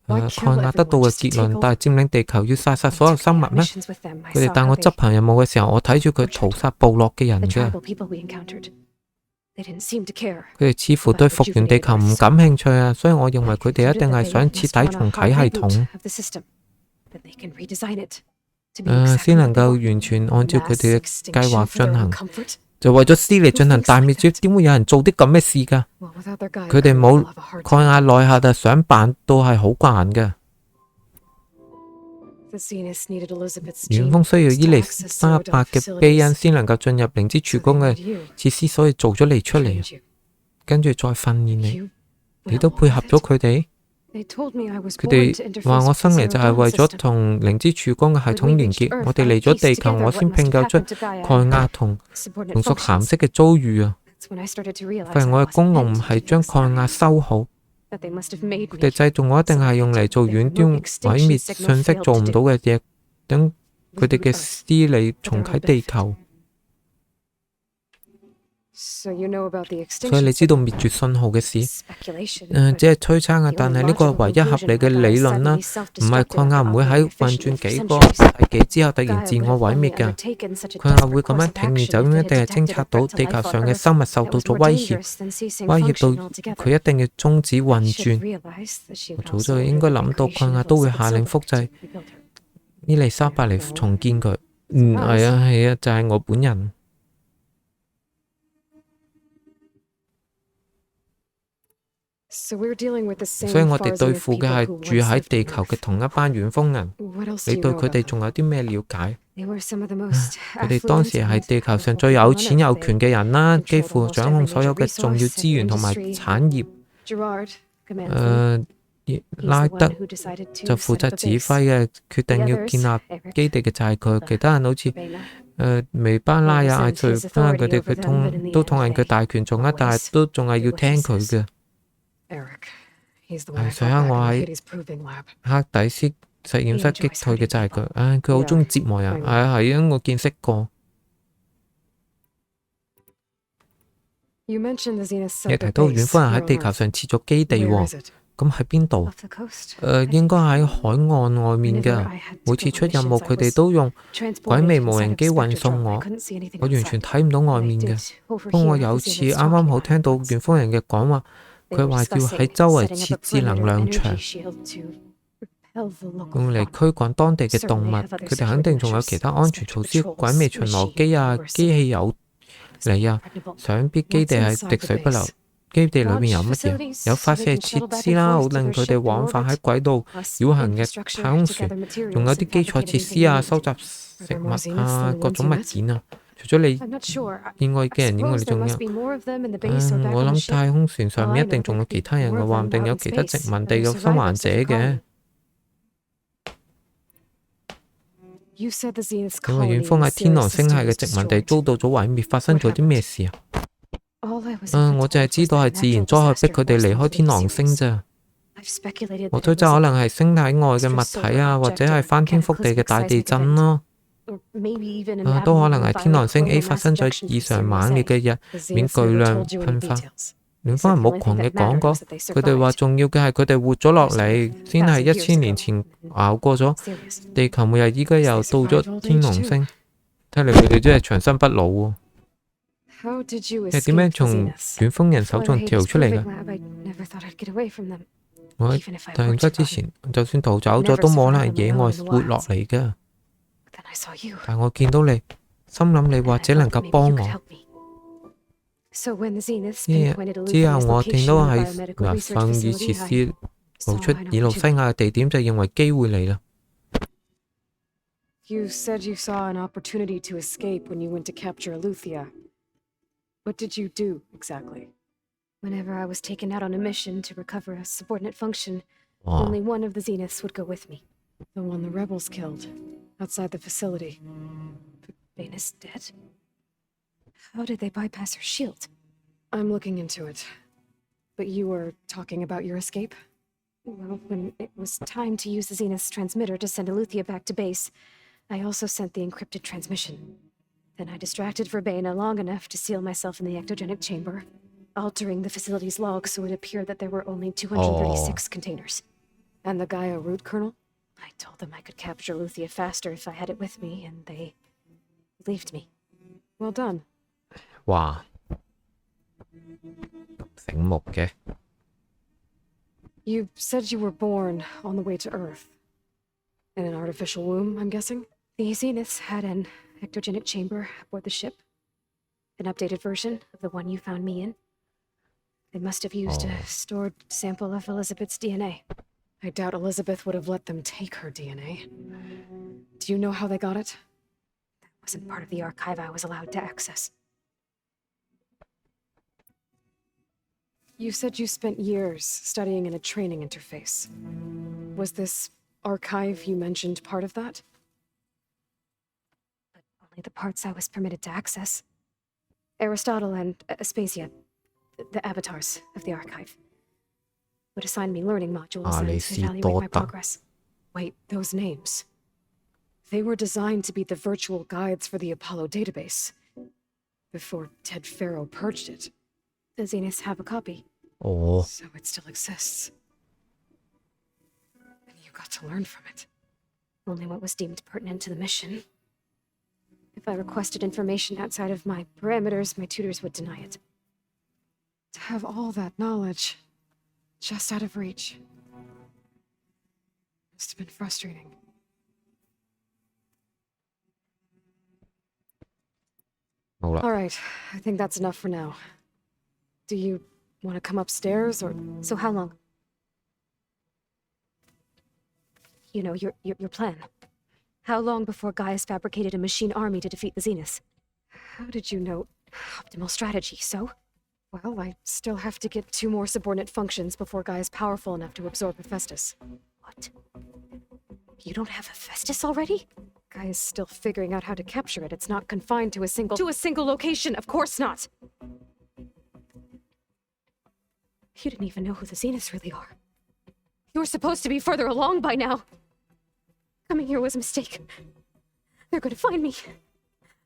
蓋亞得到嘅結論，但係佔領地球要殺所有生物咩？佢哋帶我執行任務嘅時候，我睇住佢屠殺部落嘅人嘅。佢哋似乎對復原地球唔感興趣啊，所以我認為佢哋一定係想徹底重啟系統，先能夠完全按照佢哋嘅計劃進行。就為咗私利進行大滅絕，點會有人做啲咁嘅事㗎？佢哋冇蓋亞內下，就想扮到係好慣嘅。遠風需要伊麗莎白嘅基因先能夠進入靈之曙光嘅設施，所以做咗你出嚟，跟住再訓練你。你都配合咗佢哋？佢哋話我生嚟就係為咗同靈之曙光嘅系統連結。我哋嚟咗地球，我先拼救出蓋亞同屬鹹色嘅遭遇啊！發現我嘅功勞唔係將蓋亞修好，佢哋製造我一定係用嚟做遠端毀滅信息做唔到嘅嘢，等佢哋嘅私利重啟地球。所以你知道滅絕信號嘅事？只係推測啊，但係呢個係唯一合理嘅理論啦。唔係蓋亞唔會喺運轉幾個世紀之後突然自我毀滅㗎。蓋亞會咁樣挺然走，一定係偵察到地球上嘅生物受到咗威脅，威脅到佢一定要終止運轉。我早就應該諗到蓋亞都會下令複製伊麗莎白嚟重建佢。係啊，就係我本人。所以我哋對付嘅係住喺地球嘅同一班遠風人。你對佢哋仲有啲咩了解？佢哋當時係地球上最有錢有權嘅人啦，幾乎掌控所有嘅重要資源同埋產業。拉德就負責指揮嘅，決定要建立基地嘅就係佢。其他人好似梅巴拉啊、艾瑞芬啊，佢哋都統領佢大權重啊，但係都仲係要聽佢嘅。上刻我喺黑底斯實驗室擊退嘅就係佢，佢好中意折磨人，係啊，我見識過。You mentioned the Zenith 你 site 提 of 到 base 遠方人喺 here 地 on 球 Earth. 上設咗基地 Where 喎， is it? 咁喺邊度？ Off the coast. 應該喺海岸外面 Whenever 嘅。 I had 每 to 次 go 出 on 任務 missions, I 佢哋 was 都用 transported 鬼魅 inside 無人 of 機運 Spectre 送 Drone. I 我， couldn't see anything 我完全 outside. 睇唔到外 But I 面嘅。 did 不過我 overhear 有 the 次 Zeniths 啱啱 talking 好 about 聽到 it once. 遠方人嘅講話， They 佢 were 話要 discussing 喺周圍 setting 設 up a 置能 perimeter 量 energy 牆， shield to repel the local 用嚟 fauna. 驅趕當地嘅動 Certainly 物。 have other 佢哋肯 security 定仲有 measures. 其他安全 Spectre 措施， patrols, 鬼魅巡邏 machine 機啊、 overseeing 機器有 was 嚟啊， impregnable. 想必基地 What's 係 inside 滴 the 水不流。 base? 基地裏面有 Launch 乜嘢？ facilities 有 so 發 they 射 can shuttle 設 back 施 and 啦， forth 好 to 令 their 佢哋 ship in 往返喺 orbit. 軌道 Plus 繞行嘅 infrastructure 太空 to 船， gather 仲有 materials 啲 and 基礎 fabricate 設施 anything 啊、 you 收 need. 集 Are 食 there 物 more Zeniths 啊、 than the 各 ones 種 you 物 met? 件啊。除咗你 I'm not sure. 見過嘅人，應該 Suppose 你 there 仲 must 有。 be more of them in the base or back 我 on the 諗 ship. 太空船上 All 面 I 一定 know, 仲 there 有 could 其 be 他人 more 嘅 of 話，唔 them 定 out 有 in 其他 space 殖 that 民 are 地 the 嘅生還 survivors 者 of the 嘅。 colony. You said the Zenith's 因為 colony 遠方 in 喺 the 天 Sirius 狼星系 system 嘅 was 殖民地 destroyed. 遭到咗毀滅，發生咗啲咩事啊？ All I was ever 我淨係 told 知 was 道 that 係自然 natural 災害逼 disaster 佢哋 forced 離 them 開 to 天 leave 狼星 Sirius. 咋。 I've speculated 我 that 推 it 測 was 可 a 能係星體外嘅物 extrasolar 體啊，或 object 者係 or 翻天覆地嘅 cataclysmic 大地 seismic 震 event. 咯。 Or maybe even an 都可能 abnormal 係天狼星 violent A coronal 發 mass 生咗 ejection 異 from 常 Sirius 猛烈 A. 嘅日 The 面 Zeniths 巨 never 量 told you any 噴發。 details. 遠 They 方 said 人 the 冇 only 窮 thing 嘅 that 講 mattered 過， was that they 佢哋話 survived. 重要嘅係佢哋活咗落 Most 嚟， of 先係 thousands of 1000 years 年 ago. 前熬過咗 Sirius. 地球末日，依家又 They 到 survived 咗 old 天 age 狼 too. 星。睇嚟佢哋真係長生不老喎。 How did you 你係點樣 escape the 從 Zeniths? 遠方人手 Before 中 the 跳 Hades 出嚟 Proving 嘅？ Lab, I never thought I'd get away from them. 我 Even if I 突然 worked 間 for 之 them. 前，就算逃走咗 Never 都冇可能 survive on 野 my 外 own in the 活落 wilds. 嚟嘅。 Then I saw you. 但我見到你，心諗你 And 或 I 者 thought 能 that 夠 maybe 幫 you could 我。 help me. So when the Zeniths 之 pinpointed 之後 Aluthia's 我見 location 到 in the 喺 biomedical 嗱 research 上宇 facility, 設 I 施露 saw 出 an 以路西 opportunity. 亞嘅地點，就認為機會嚟啦。 You said you saw an opportunity to escape when you went to capture Aluthia. What did you do exactly? Whenever I was taken out on a mission to recover a subordinate function, 哇！ only one of the Zeniths would go with me. The one the rebels killed, outside the facility. But Bane is dead? How did they bypass her shield? I'm looking into it. But you were talking about your escape? Well, when it was time to use the Zenith's transmitter to send Aluthia back to base, I also sent the encrypted transmission. Then I distracted Verbena long enough to seal myself in the ectogenic chamber, altering the facility's log so it appeared that there were only 236 containers. And the Gaia root kernel? I told them I could capture Luthia faster if I had it with me, and they believed me. Well done. 哇！醒目嘅。 You said you were born on the way to Earth. In an artificial womb, I'm guessing? The Zeniths had an ectogenic chamber aboard the ship. An updated version of the one you found me in. They must have used a stored sample of Elizabeth's DNA. I doubt Elizabeth would have let them take her DNA. Do you know how they got it? That wasn't part of the archive I was allowed to access. You said you spent years studying in a training interface. Was this archive you mentioned part of that? But only the parts I was permitted to access. Aristotle and Aspasia, the avatars of the archive, would assign me learning modules and evaluate my progress. Wait, those names. They were designed to be the virtual guides for the Apollo database. Before Ted Farrow purged it. The Zeniths have a copy. Oh. So it still exists. And you got to learn from it. Only what was deemed pertinent to the mission. If I requested information outside of my parameters, my tutors would deny it. To have all that knowledge just out of reach must have been frustrating. All right, I think that's enough for now. Do you want to come upstairs, or... So how long? You know, your plan. How long before Gaius fabricated a machine army to defeat the Zeniths? How did you know? Optimal strategy, so? Well, I still have to get 2 more subordinate functions before Guy is powerful enough to absorb Hephaestus. What? You don't have Hephaestus already? Guy is still figuring out how to capture it. It's not confined to a single... To a single location! Of course not! You didn't even know who the Zeniths really are. You were supposed to be further along by now! Coming here was a mistake. They're gonna find me.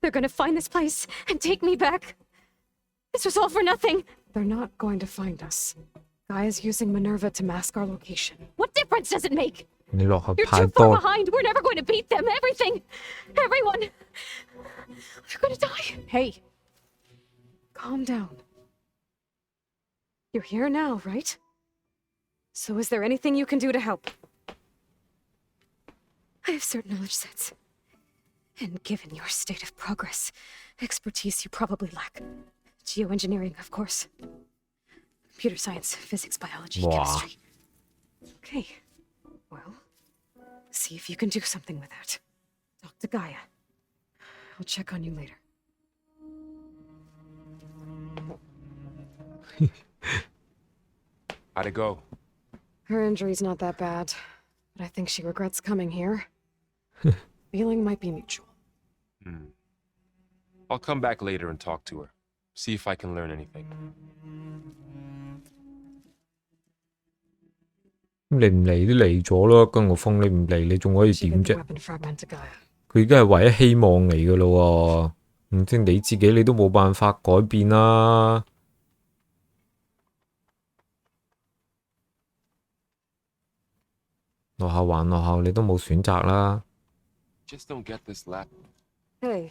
They're gonna find this place and take me back. This was all for nothing! They're not going to find us. Gaia's using Minerva to mask our location. What difference does it make? 你落後 You're 太 too far 多。 behind! We're never going to beat them! Everything! Everyone! They're gonna die! Hey! Calm down. You're here now, right? So is there anything you can do to help? I have certain knowledge sets. And given your state of progress, expertise you probably lack. Geoengineering, of course. Computer science, physics, biology, Wow. chemistry. Okay. Well, see if you can do something with that. Talk to Gaia. I'll check on you later. How'd it go? Her injury's not that bad, but I think she regrets coming here. Feeling might be mutual. I'll come back later and talk to her. See if I can learn anything. 咁你唔嚟都嚟咗咯，更何況你唔嚟，你仲可以 She 點 gave the 啫？ weapon fragment to Gaia. 佢已經係唯一希望嚟噶咯喎，唔知你自己你都冇辦法改變啦。落後還落後，你都冇選擇啦。 Just don't get this lap. Hey,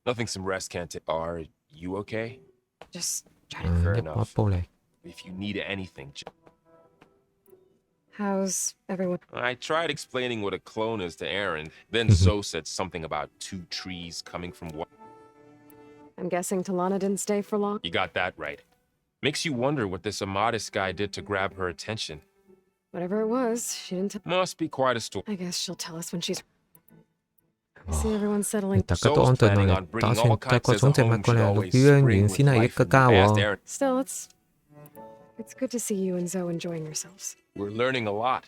Nothing some rest can't take. Are you okay? just trying to... Fair 一波一 enough. 煲你。 If you need anything, How's everyone? I tried explaining what a clone is to Aaron. Then So said something about 2 trees coming from one. I'm guessing Talana didn't stay for long? You got that right. Makes you wonder what this Amadis guy did to grab her attention. Whatever it was, she didn't... Must be quite a story. I guess she'll tell us when she's... I see everyone settling... 大家都安頓落嚟，打算帶各種植物過嚟綠標原先係一個家喎。 Still, it's good to see you and Zoe enjoying yourselves. We're learning a lot.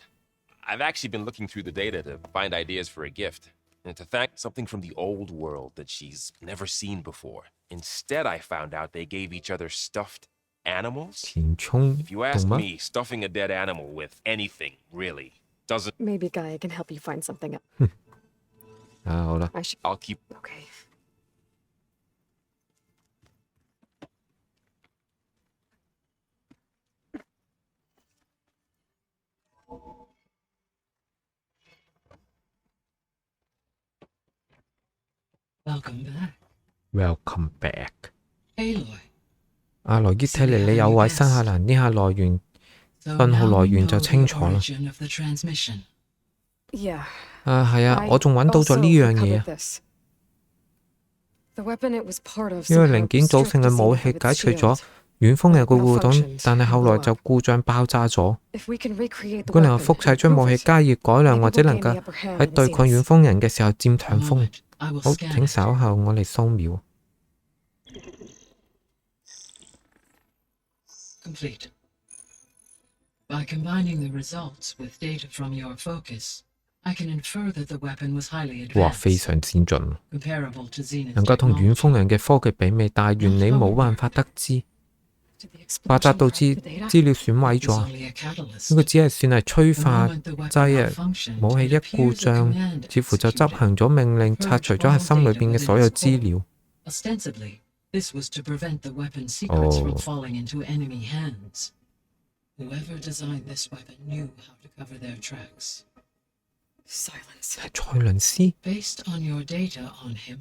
I've actually been looking through the data to find ideas for a gift. And to thank something from the old world that she's never seen before. Instead, I found out they gave each other stuffed animals. 填充 If you ask 動物 me, stuffing a dead animal with anything, really, doesn't... Maybe Gaia can help you find something else. 啊，好啦， I should... I'll keep... Okay. Welcome back. Welcome back。 Aloy. 阿羅伊睇嚟你有位新下蘭呢下來源 So 信號 now 來 we 源 know 就 the 清楚啦。 origin of the transmission. Yeah. 啊，係啊， I 我仲揾到咗 also 呢樣嘢 recovered 啊， this. The weapon it was part of 因為 somehow 零件組成嘅 stripped 武 Xena 器 of 解 its 除咗 shield. 遠鋒嘅固護盾，但係後來就故障爆炸咗。 If we can recreate 如 the 果能夠 weapon 複製 and 將 prove 武器 it, 加以改良， maybe 或者 we'll 能 gain the 夠 upper hand 喺 on 對抗 Xenos. 遠鋒人嘅時候佔 A 強風。 moment. I will 好， scan 請 it. 稍後我嚟掃描。 Complete. By combining the results with data from your focus, I can infer that the weapon was highly 哇，非 advanced, 常先進， comparable to Xena's 能夠同遠 technology. 鋒人嘅科技媲美，但係原理冇辦法得知。 Did the 爆炸 explosion 導致 crack the data? 資料損毀 It was 咗， only a catalyst. 呢個只係算係催 The 化 moment the weapon 劑啊。 malfunctioned, 武器 it 一故 appears the 障， command 似乎就執 executed. 行咗命令，拆除咗核心裏邊嘅所有資料。 Ostensibly, this was to prevent the weapon's secrets from Oh. falling into enemy hands. Whoever designed this weapon knew how to cover their tracks. Silence. 係蔡倫斯， Based on your data on him,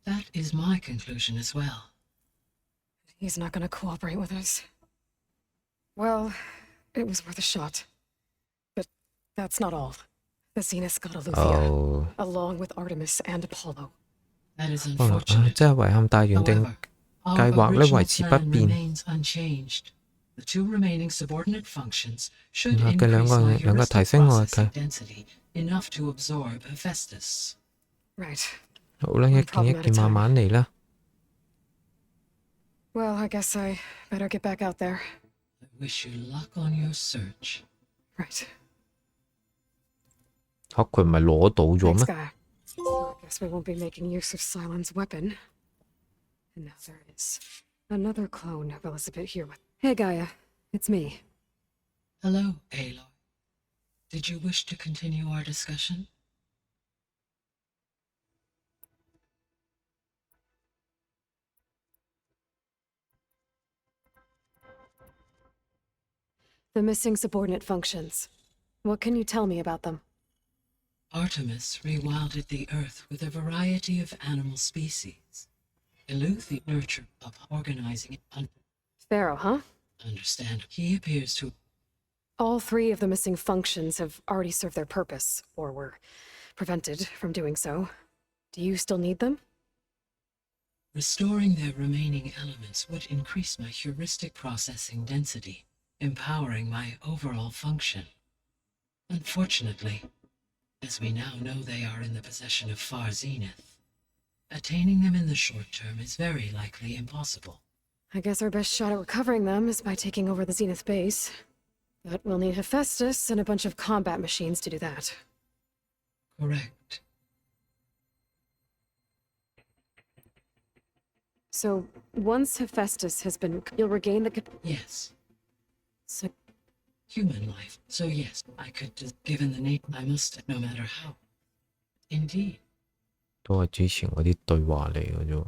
that is my conclusion as well. He's not gonna cooperate with us. Well, it was worth a shot. But that's not all. The Xenos got Alethea, 哦， along with Artemis and Apollo. That is 可能啊， unfortunate. 真係遺憾，但係原定 However, our 計劃咧 original 維持不 plan 變。 remains unchanged. The two remaining subordinate functions should 然後嘅兩 increase 個 our 提 heuristic 升我嘅 processing density enough to absorb Hephaestus. Right. 好啦，一件一件慢慢嚟啦。 Well, I guess I better get back out there. I wish you luck on your search. Right. 嚇佢唔係攞到咗 Thanks, 咩？ Gaia. So I guess we won't be making use of Cylon's weapon. And now there is another clone of Elizabeth here with... Hey, Gaia. It's me. Hello, Aloy. Did you wish to continue our discussion? The missing subordinate functions. What can you tell me about them? Artemis rewilded the Earth with a variety of animal species. Eleuthi nurtured up organizing it. Pharaoh, huh? Understand, he appears to. All 3 of the missing functions have already served their purpose, or were prevented from doing so. Do you still need them? Restoring their remaining elements would increase my heuristic processing density, empowering my overall function. Unfortunately, as we now know they are in the possession of Far Zenith, attaining them in the short term is very likely impossible. I guess our best shot at recovering them is by taking over the Zenith base. But we'll need Hephaestus and a bunch of combat machines to do that. Correct. So, once Hephaestus has been... you'll regain the... Yes. So, Human life. So yes, I could just... given the name, I must, no matter how. Indeed. 都係之前嗰啲對話嚟嘅啫。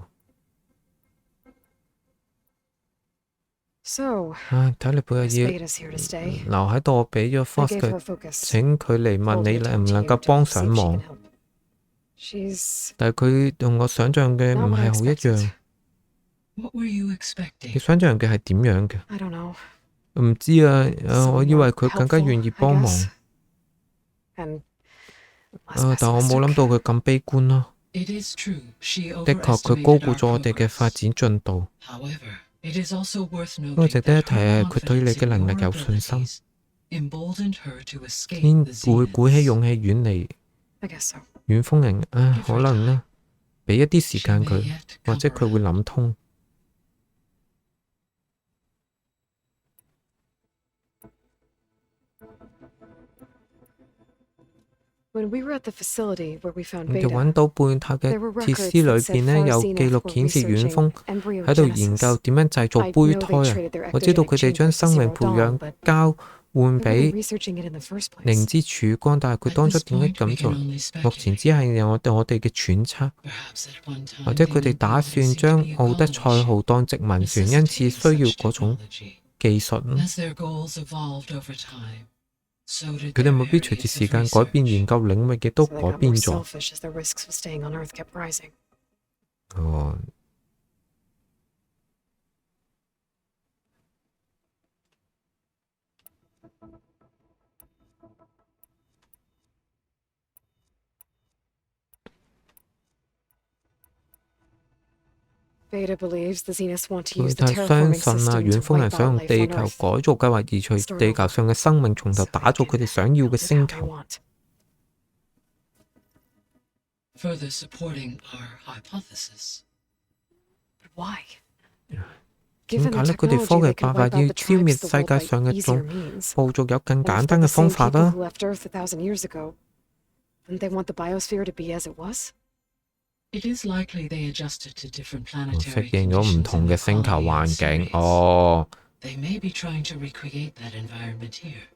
So, 睇你背下要 Vada's here to stay. 留喺度，我俾咗 I Fox gave her 佢， focus. 請佢嚟問 Told 你 her to 能唔 talk 能 to 夠 you 幫 to see 上 if she 忙 can help. She's 但係佢同我想象嘅 not 唔 what 係 I 好一 expected. 樣。 What were you expecting? 你想象嘅係點樣嘅？ I don't know. 唔知啊，我 Someone 以為 more 佢更加 helpful, 願意 I 幫忙， guess. And less 但我冇諗 pessimistic. 到佢咁悲觀咯。 It is true, she 的確，佢高 overestimated 估 our 咗我哋嘅發 progress. 展進度。 However, it is also worth 不過 noting 值得一 that 提係 her 佢對你 confidence 嘅 in 能力 your 有信心， abilities emboldened her to escape 先 the 會鼓起 Zeniths. 勇氣遠離 I guess so. 遠風營。可能呢，俾一啲時 She 間 may 佢， yet 或 come 者佢會 around. 諗通。 When we were at the facility where we found 我哋 Veda, 揾到貝塔嘅 there were 設 records 施裏 that said 邊呢， Far 有記 Zenith 錄 were 顯示遠風 researching 喺度研究 embryogenesis. 點樣製造 I 胚 know 胎 they 啊！ traded their 我知道 ectogenic 佢哋 gene 將 for 生命 Zero 培 Dawn, 養 but 交換 they 俾 weren't researching it in the first place. 靈之曙光，但係佢 At 當初 this 點解 point, we 咁 can 做？ only 目前 speculate. 只係有我哋嘅揣測， Perhaps at one time 或者 they 佢哋 knew 打 the 算 Odyssey to 將 be a 奧德賽 colony 號當殖民船，因此 necessitating 需要 such 嗰種 technology. 技術。 As their goals evolved over time, so did 佢哋 their 未必隨住 areas 時 of 間改變 research. 研究領域，亦都 So they 改 got 變 more 咗。 selfish as the risks of staying on Earth kept rising. 哦， Veda believes the Zeniths want to 佢 use the 太相 terraforming 信啦， system 遠 to 風人 wipe 想 out 用 life 地 on 球 Earth. 改造計劃移除 Start 地球 over. 上嘅生命，從頭 So 打造 they 佢哋 can 想要嘅 build it 星 how they 球。 want. Further supporting our hypothesis. But why? 點 Given 解 the 呢？佢哋 technology, 科 they 技 could 辦法 wipe 要 out the 消滅 tribes the 世 world 界 by 上嘅 easier 種 means. 部族，有更 And 簡 if 單 they're 嘅 the 方 same 法 people 啦。 who left Earth 1,000 years ago, wouldn't they want the biosphere to be as it was? It is likely they adjusted to different 適 planetary 應咗唔 conditions 同 in 嘅 the 星球 colony 環 and 境。 series. 哦， They may be trying to recreate that environment here.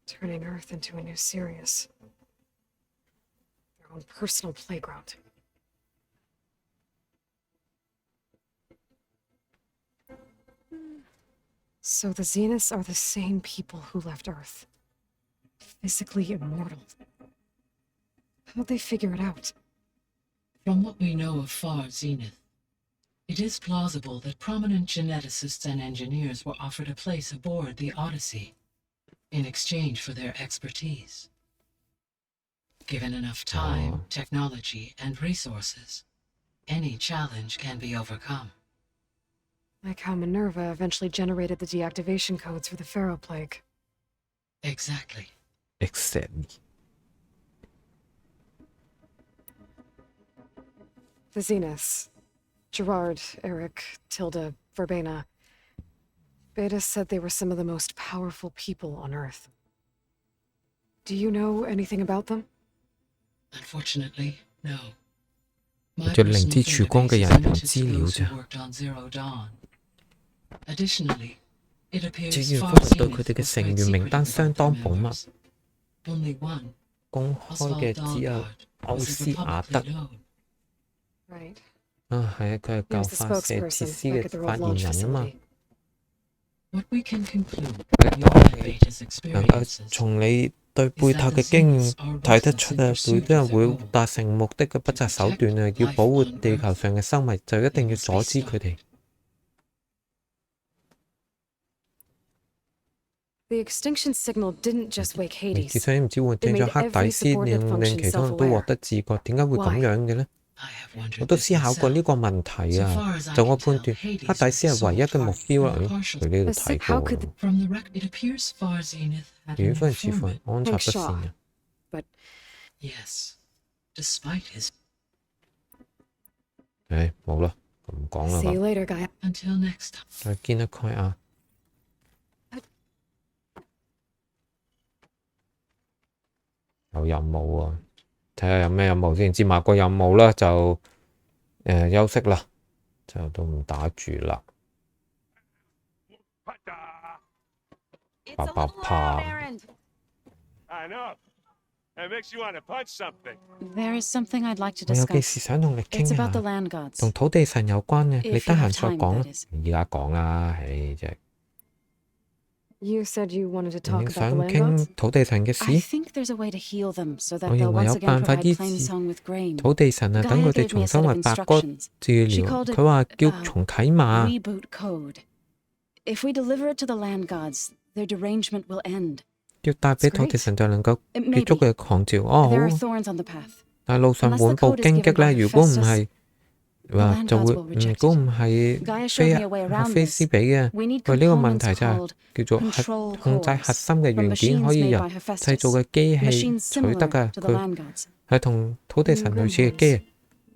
Turning Earth into a new Sirius. Their own personal playground. So the Zeniths are the same people who left Earth. Physically immortal. How'd they figure it out? From what we know of Far Zenith, it is plausible that prominent geneticists and engineers were offered a place aboard the Odyssey in exchange for their expertise. Given enough time, technology, and resources, any challenge can be overcome. Like how Minerva eventually generated the deactivation codes for the Pharaoh Plague. Exactly. exactly。 The Zeniths. Gerard, Eric, Tilda, Verbena. Beta said they were some of the most powerful people on Earth. Do you know anything about them? Unfortunately, no. 我 My 對靈 personal 之曙光嘅 database is 人有 limited 資 to 料 those 啫。 who worked on Zero Dawn. Additionally, it 至 appears 於 Far 方對佢 Zenith 哋嘅 was 成 quite 員名 secretive 單 about 相 their 當保密， members. Only one, 公開嘅 Oswald 只有 Dahlgard, 歐 was 斯 ever 亞德。 publicly known. Right. 係啊，佢係 He 舊 was the 發射設 spokesperson 施 back 嘅 at the 發 old 言 launch 人啊嘛。 facility. What we can conclude from your Beta's 能夠 experiences 從你對貝塔嘅經驗睇得出啊，每啲人會達成目的嘅不擇手段啊，要保護地球上嘅生物，就一定要阻止佢哋。The extinction signal didn't just wake 至 Hades. 少唔知喚醒咗黑帝斯，令其他人都獲得自覺。點解會咁樣嘅呢？ I have wondered 我都 this 思考過呢 myself. 個問題 So 啊。 far as I 就我 can 判 tell, 斷， Hades 黑帝斯係唯一嘅目標啦。佢呢度睇過啦。 From the record, it appears Far Zenith had 遠 an 方似乎 informant. 安插不善啊。 Yes, despite his. 唉，冇啦，唔講啦 See you 吧。 later, Gaia. Until next time. 再見啦，蓋亞。有任務啊，睇下有咩任務先。接埋個任務啦，就休息啦，就都唔打住啦。 It's Pa, a pa, little pa. loud, Errand. I know. It makes you want to punch something. There is something I'd like to 我有件 discuss. 事想同你傾 It's about the 下， land gods. 同土地神有關嘅， If 你得 you 閒 have 再 time, 講啦 that is.。而家講啦，唉，真係 You said you wanted to 你 talk about 想 the land 傾 gods? 土地神嘅 I 事？ think there's a way to heal them so that 我 they'll 認為 once 有 again 辦法 provide 醫 plain 治 song with grain. 土地神啊，等佢哋 Gaia gave 重 me a 新 set 為 of 白骨 instructions. 治 She 療。 called it 佢話叫重啟馬。 reboot code. If we deliver it to the land gods, their derangement will end. 要帶俾土地神就能夠 It 結 may 束 be. 佢嘅狂召。哦， There are 好。 thorns on the path. 但係路上 Unless the 滿布 code is 荊棘 given by 咧，如果唔 Hephaestus, 係 the 話 land 就 gods 會 will 如 reject 果 it. 唔係 Gaia 菲 showed me a way around 菲 this. 斯比嘅， We need 佢呢個問 components 題就係 called 叫做 control 控制核 cores 心嘅 from 元件 machines 可以 made 由 by 製造 Hephaestus. 嘅機器 Machines 取得 similar 㗎。 to the 佢 land gods. 係同土地神類似嘅 Grim 機。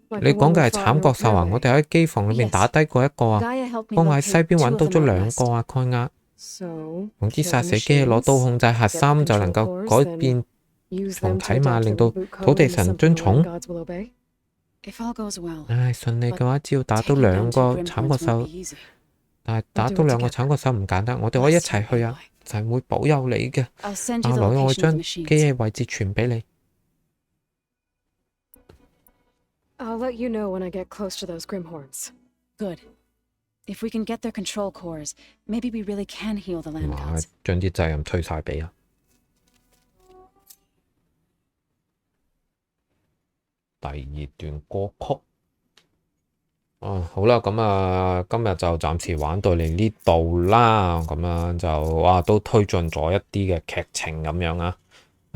Like 你 the 講 one 嘅 we 係 fought 慘 in 國獸啊！ Oak 我哋喺機房裏面 Yes. 打低過一個啊， Gaia helped me 幫我喺西 locate 邊 two 揾 of 到 them 咗 out 兩 west. 個啊，蓋亞。 So, 用啲 kill 殺 the 死機器攞刀 machines, 控制核 get the 心，就能 control 夠 cores, 改變 use 重 them to 啟馬， adapt 令 to 到 reboot 土 code 地 into 神 something 遵 the 從 land。gods will obey. If all goes well, 唉，順利 But 嘅話，只要打到 taking 兩 down two 個 grim 慘國 horns won't 獸， be easy. 但係打到兩個慘國獸唔簡單，我哋可以一齊去啊！神會保佑你嘅。 I'll send 阿 you the 女，我 location of 將 the 機 machines. 器位置傳俾你。 I'll let you know when I get close to those Grimhorns. Good. If we can get their control cores, maybe we really can heal the land 哇！ gods. 將啲責任推晒俾啊！第二段歌曲。好啦，咁啊，今日就暫時玩到嚟呢度啦。咁樣就都推進咗一啲嘅劇情咁樣啊。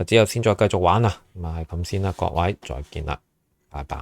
之後先再繼續玩啊。咁啊，係咁先啦，各位，再見啦，拜拜。